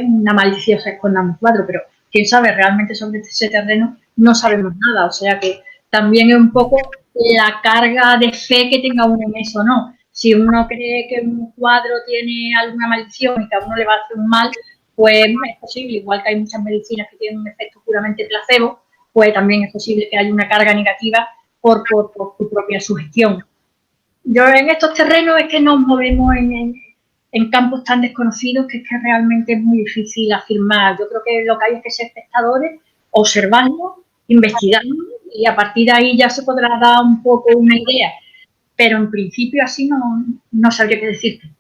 una maliciosa esconda un cuadro, pero quién sabe, realmente sobre ese terreno no sabemos nada. O sea que también es un poco la carga de fe que tenga uno en eso, ¿no? Si uno cree que un cuadro tiene alguna maldición y que a uno le va a hacer un mal, pues es posible, igual que hay muchas medicinas que tienen un efecto puramente placebo, pues también es posible que haya una carga negativa por tu propia sugestión. Yo en estos terrenos es que nos movemos en campos tan desconocidos que es que realmente es muy difícil afirmar. Yo creo que lo que hay es que ser espectadores, observarlo, investigarlo y a partir de ahí ya se podrá dar un poco una idea. Pero en principio así no sabría qué decirte.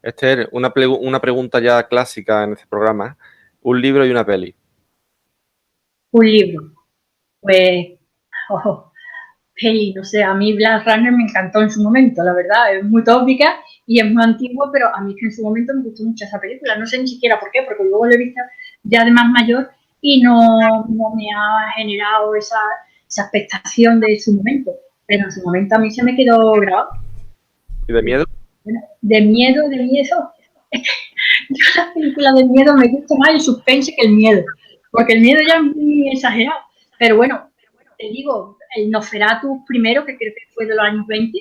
Esther, una pregunta ya clásica en este programa. Un libro y una peli. Un libro. Pues, peli, no sé, a mí Blade Runner me encantó en su momento, la verdad, es muy tópica y es muy antigua, pero a mí que en su momento me gustó mucho esa película, no sé ni siquiera por qué, porque luego la he visto ya de más mayor y no me ha generado esa expectación de su momento, pero en su momento a mí se me quedó grabado. ¿Y de miedo? De miedo, yo las películas de miedo me gusta más el suspense que el miedo, porque el miedo ya es muy exagerado, pero bueno, te digo, el Nosferatu primero, que creo que fue de los años 20,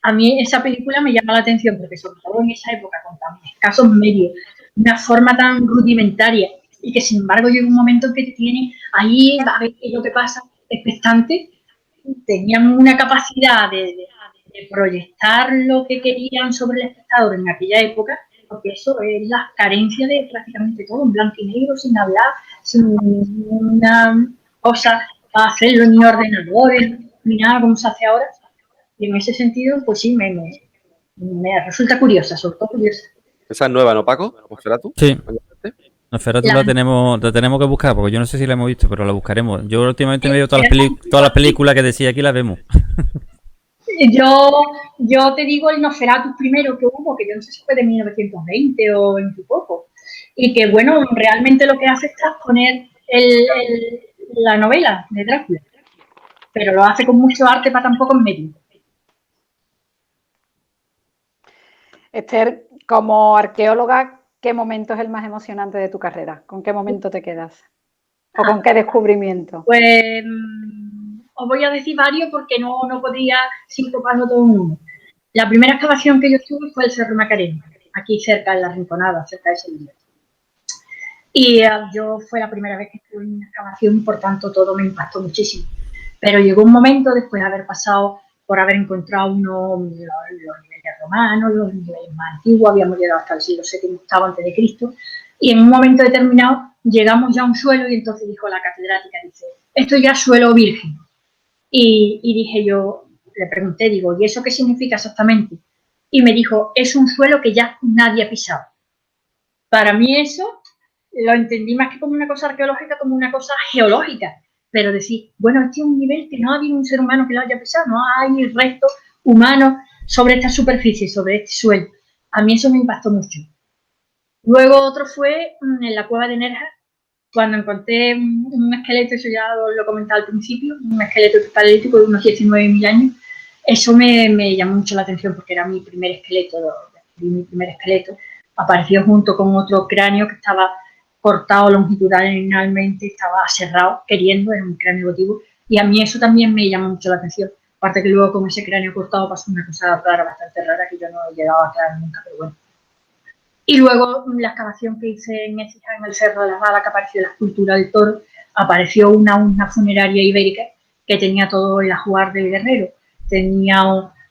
a mí esa película me llama la atención, porque sobre todo en esa época, con tan escasos medios, una forma tan rudimentaria, y que sin embargo llega un momento en que te tiene ahí, a ver qué es lo que pasa, expectante, tenían una capacidad de proyectar lo que querían sobre el espectador en aquella época, porque eso es la carencia de prácticamente todo, en blanco y negro, sin hablar, sin una cosa a hacerlo ni ordenadores, ni nada como se hace ahora. Y en ese sentido, pues sí, me resulta curiosa, sobre todo curiosa. Esa es nueva, ¿no, Paco? ¿Nosferatu? Sí. Nosferatu la tenemos que buscar, porque yo no sé si la hemos visto, pero la buscaremos. Yo últimamente me veo todas las películas que decía aquí, las vemos. Yo te digo el Nosferatu primero que hubo, que yo no sé si fue de 1920 o 20 y poco, y que bueno, realmente lo que hace es transponer la novela de Drácula, pero lo hace con mucho arte para tan pocos medios. Esther, como arqueóloga, ¿qué momento es el más emocionante de tu carrera? ¿Con qué momento te quedas? ¿O con qué descubrimiento? Pues os voy a decir varios porque no podía sincoparlo todo en uno. La primera excavación que yo tuve fue el Cerro Macarena, aquí cerca de la Rinconada, cerca de Sevilla. Y yo fue la primera vez que estuve en una excavación y por tanto todo me impactó muchísimo. Pero llegó un momento, después de haber pasado por haber encontrado los niveles romanos, los niveles más antiguos, habíamos llegado hasta el siglo VII, VIII antes de Cristo, y en un momento determinado llegamos ya a un suelo y entonces dijo la catedrática, dice, esto ya es suelo virgen. Y dije yo, le pregunté, digo, ¿y eso qué significa exactamente? Y me dijo, es un suelo que ya nadie ha pisado. Para mí eso lo entendí más que como una cosa arqueológica, como una cosa geológica. Pero decir, bueno, este es un nivel que no ha habido un ser humano que lo haya pisado, no hay restos humanos sobre esta superficie, sobre este suelo. A mí eso me impactó mucho. Luego otro fue en la cueva de Nerja, cuando encontré un esqueleto, eso ya lo comentaba al principio, un esqueleto paleolítico de unos 19.000 años, eso me llamó mucho la atención porque era mi primer esqueleto, apareció junto con otro cráneo que estaba cortado longitudinalmente, estaba cerrado, era un cráneo votivo, y a mí eso también me llamó mucho la atención. Aparte que luego con ese cráneo cortado pasó una cosa rara, bastante rara, que yo no he llegado a aclarar nunca, pero bueno. Y luego la excavación que hice en Écija, en el Cerro de las Balas, que apareció la escultura del toro, apareció una urna funeraria ibérica que tenía todo el ajuar del guerrero. Tenía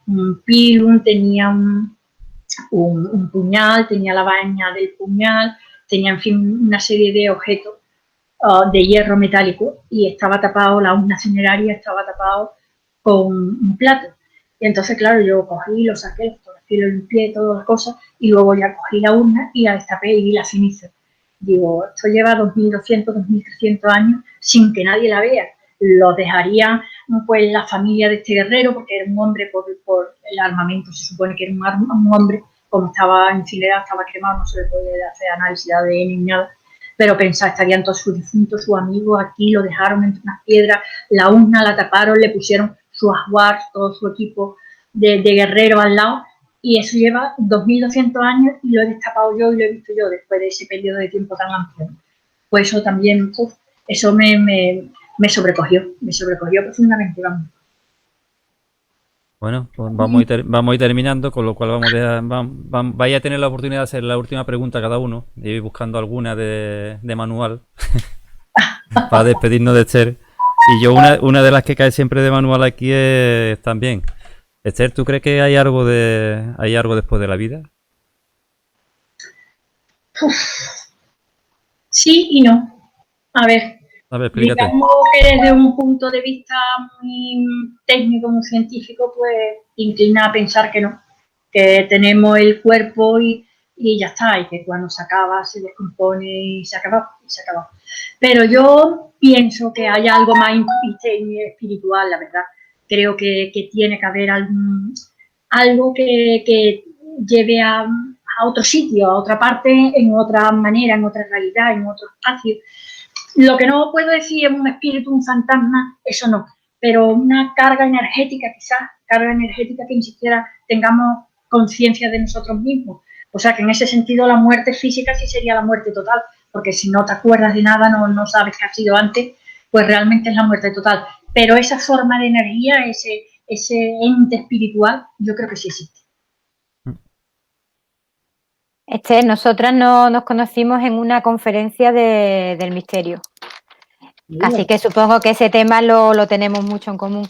un pilum, tenía un puñal, tenía la vaina del puñal, tenía, en fin, una serie de objetos de hierro metálico y estaba tapado, la urna funeraria estaba tapado con un plato. Y entonces, claro, yo cogí, lo saqué, lo fotografié, lo limpié, todas las cosas, y luego ya cogí la urna y la destapé y vi la ceniza. Digo, esto lleva 2.200, 2.300 años sin que nadie la vea. Lo dejaría pues la familia de este guerrero, porque era un hombre por el armamento, se supone que era un hombre, como estaba incinerado, estaba quemado, no se le puede hacer análisis de ADN ni nada. Pero pensaba, estarían todos sus difuntos, sus amigos aquí, lo dejaron entre unas piedras, la urna la taparon, le pusieron su ajuar, todo su equipo de guerrero al lado, y eso lleva 2.200 años y lo he destapado yo y lo he visto yo después de ese periodo de tiempo tan amplio. Pues eso también, eso me sobrecogió profundamente, vamos. Bueno, pues vamos a ir terminando, con lo cual vais a tener la oportunidad de hacer la última pregunta cada uno, y ir buscando alguna de manual para despedirnos de Esther. Y yo una de las que cae siempre de manual aquí es también, Esther, ¿tú crees que hay algo después de la vida? Sí y no. A ver, explícate. digamos que desde un punto de vista muy técnico, muy científico, pues inclina a pensar que no, que tenemos el cuerpo y ya está, y que cuando se acaba se descompone y se acaba. Pero yo pienso que hay algo más espiritual, la verdad. Creo que tiene que haber algo que lleve a otro sitio, a otra parte, en otra manera, en otra realidad, en otro espacio. Lo que no puedo decir es un espíritu, un fantasma, eso no, pero una carga energética quizás, que ni siquiera tengamos conciencia de nosotros mismos. O sea que en ese sentido la muerte física sí sería la muerte total, porque si no te acuerdas de nada, no sabes qué ha sido antes, pues realmente es la muerte total. Pero esa forma de energía, ese ente espiritual, yo creo que sí existe. Nosotras nos conocimos en una conferencia del misterio. Así que supongo que ese tema lo tenemos mucho en común.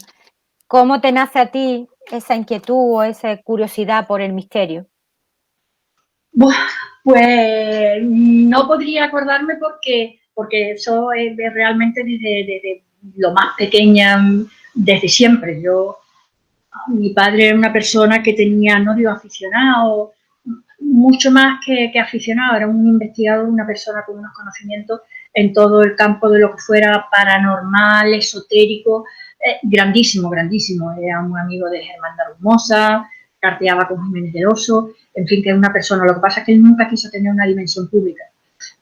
¿Cómo te nace a ti esa inquietud o esa curiosidad por el misterio? Pues no podría acordarme porque eso es realmente desde lo más pequeña, desde siempre. Mi padre era una persona que tenía, no digo aficionado, mucho más que aficionado, era un investigador, una persona con unos conocimientos en todo el campo de lo que fuera paranormal, esotérico, grandísimo. Era un amigo de Germán de Argumosa, carteaba con Jiménez del Oso, en fin, que es una persona. Lo que pasa es que él nunca quiso tener una dimensión pública,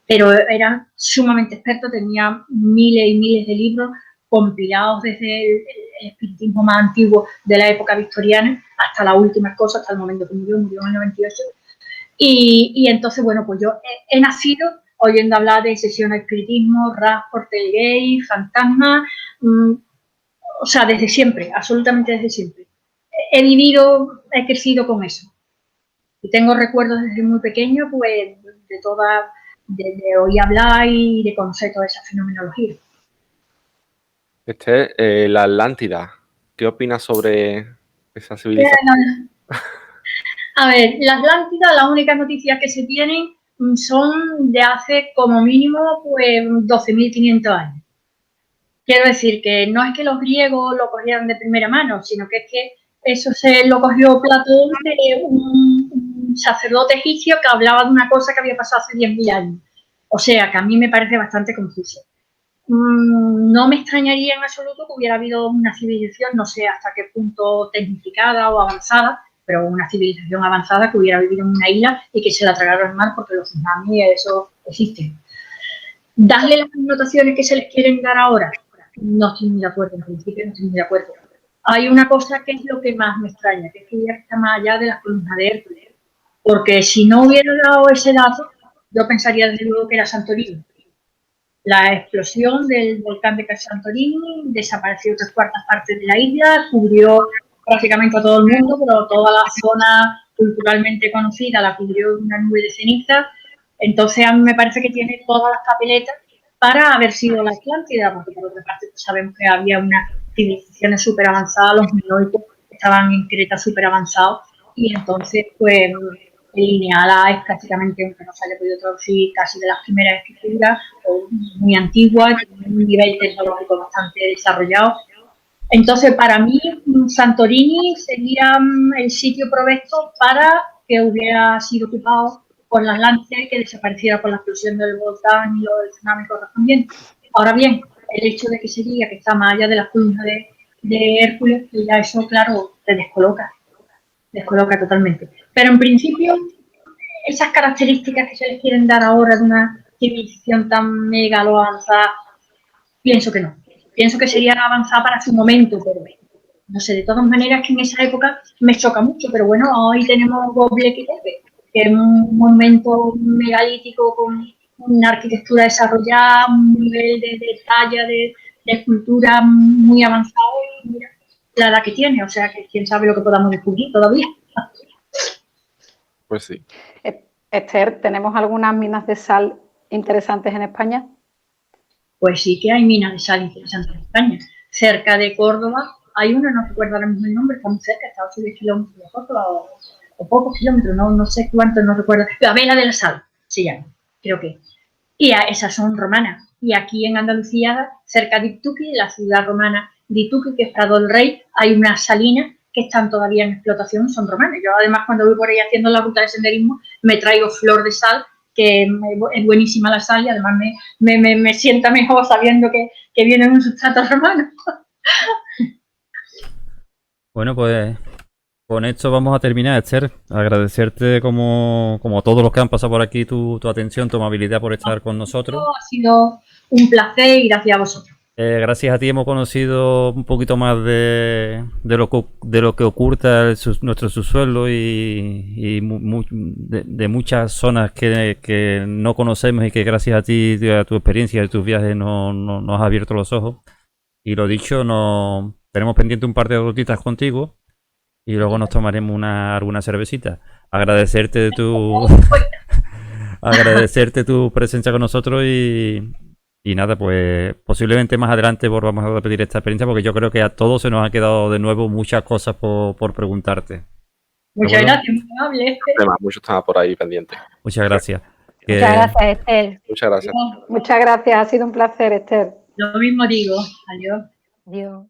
pero era sumamente experto, tenía miles y miles de libros compilados desde el espiritismo más antiguo de la época victoriana hasta las últimas cosas, hasta el momento que murió en el 98. Y entonces, bueno, pues yo he nacido oyendo hablar de sesiones de espiritismo, Ras, Portelgay, fantasmas, o sea, desde siempre, absolutamente desde siempre. He crecido con eso. Y tengo recuerdos desde muy pequeño, pues, de oír hablar y de conocer toda esa fenomenología. La Atlántida, ¿qué opinas sobre esa civilización? A ver, la Atlántida, las únicas noticias que se tienen son de hace como mínimo pues 12.500 años. Quiero decir que no es que los griegos lo cogieran de primera mano, sino que es que eso se lo cogió Platón de un sacerdote egipcio que hablaba de una cosa que había pasado hace 10.000 años. O sea, que a mí me parece bastante confuso. No me extrañaría en absoluto que hubiera habido una civilización, no sé hasta qué punto tecnificada o avanzada, pero una civilización avanzada que hubiera vivido en una isla y que se la tragaron al mar porque los tsunamis, eso existe. darle las connotaciones que se les quieren dar ahora, no estoy muy de acuerdo, en principio no estoy muy de acuerdo. Hay una cosa que es lo que más me extraña, que es que ya está más allá de las columnas de Hércules, porque si no hubiera dado ese dato, yo pensaría desde luego que era Santorini. La explosión del volcán de Santorini desapareció 3/4 de la isla, cubrió prácticamente a todo el mundo, pero toda la zona culturalmente conocida la cubrió una nube de ceniza. Entonces a mí me parece que tiene todas las papeletas para haber sido la Atlántida, porque por otra parte sabemos que había unas civilizaciones súper avanzadas, los minoicos estaban en Creta súper avanzados, y entonces pues el lineal A es prácticamente, aunque no se haya podido traducir, casi de las primeras escrituras, muy antigua, tiene un nivel tecnológico bastante desarrollado. Entonces, para mí, Santorini sería el sitio provecho para que hubiera sido ocupado por la Atlántida y que desapareciera por la explosión del volcán y los tsunamis correspondientes. Ahora bien, el hecho de que se diga que está más allá de las columnas de Hércules, pues ya eso, claro, te descoloca totalmente. Pero en principio, esas características que se les quieren dar ahora de una civilización tan megalo avanzada, pienso que no. Pienso que sería avanzada para su momento, pero no sé, de todas maneras que en esa época me choca mucho, pero bueno, hoy tenemos Göbekli Tepe, que es un monumento megalítico con una arquitectura desarrollada, un nivel de detalle, de escultura muy avanzado, y mira la edad que tiene, o sea que quién sabe lo que podamos descubrir todavía. Pues sí. Esther, ¿tenemos algunas minas de sal interesantes en España? Pues sí que hay minas de sal interesantes en España. Cerca de Córdoba hay una, no recuerdo ahora mismo el nombre, está muy cerca, está a 8 kilómetros de Córdoba o pocos kilómetros, no sé cuántos, no recuerdo. La Vela de la Sal se llama, creo que. Y esas son romanas. Y aquí en Andalucía, cerca de Ituqui, la ciudad romana de Ituqui, que es Prado del Rey, hay unas salinas que están todavía en explotación, son romanas. Yo además cuando voy por ahí haciendo la ruta de senderismo me traigo flor de sal, que es buenísima la sal y además me sienta mejor sabiendo que viene de un sustrato romano. Bueno, pues con esto vamos a terminar, Esther. Agradecerte como a todos los que han pasado por aquí tu atención, tu amabilidad por estar con nosotros. Ha sido un placer y gracias a vosotros. Gracias a ti hemos conocido un poquito más de lo que oculta nuestro subsuelo y de muchas zonas que no conocemos y que gracias a ti, a tu experiencia y a tus viajes nos has abierto los ojos. Y lo dicho, tenemos pendiente un par de gotitas contigo y luego nos tomaremos alguna cervecita. Agradecerte tu presencia con nosotros y nada, pues posiblemente más adelante volvamos a repetir esta experiencia porque yo creo que a todos se nos ha quedado de nuevo muchas cosas por preguntarte. Muchas gracias, muy amable. Además, muchos estaban por ahí pendientes. Muchas gracias. Muchas gracias, Esther. Muchas gracias. Muchas gracias, ha sido un placer, Esther. Lo mismo digo. Adiós. Adiós.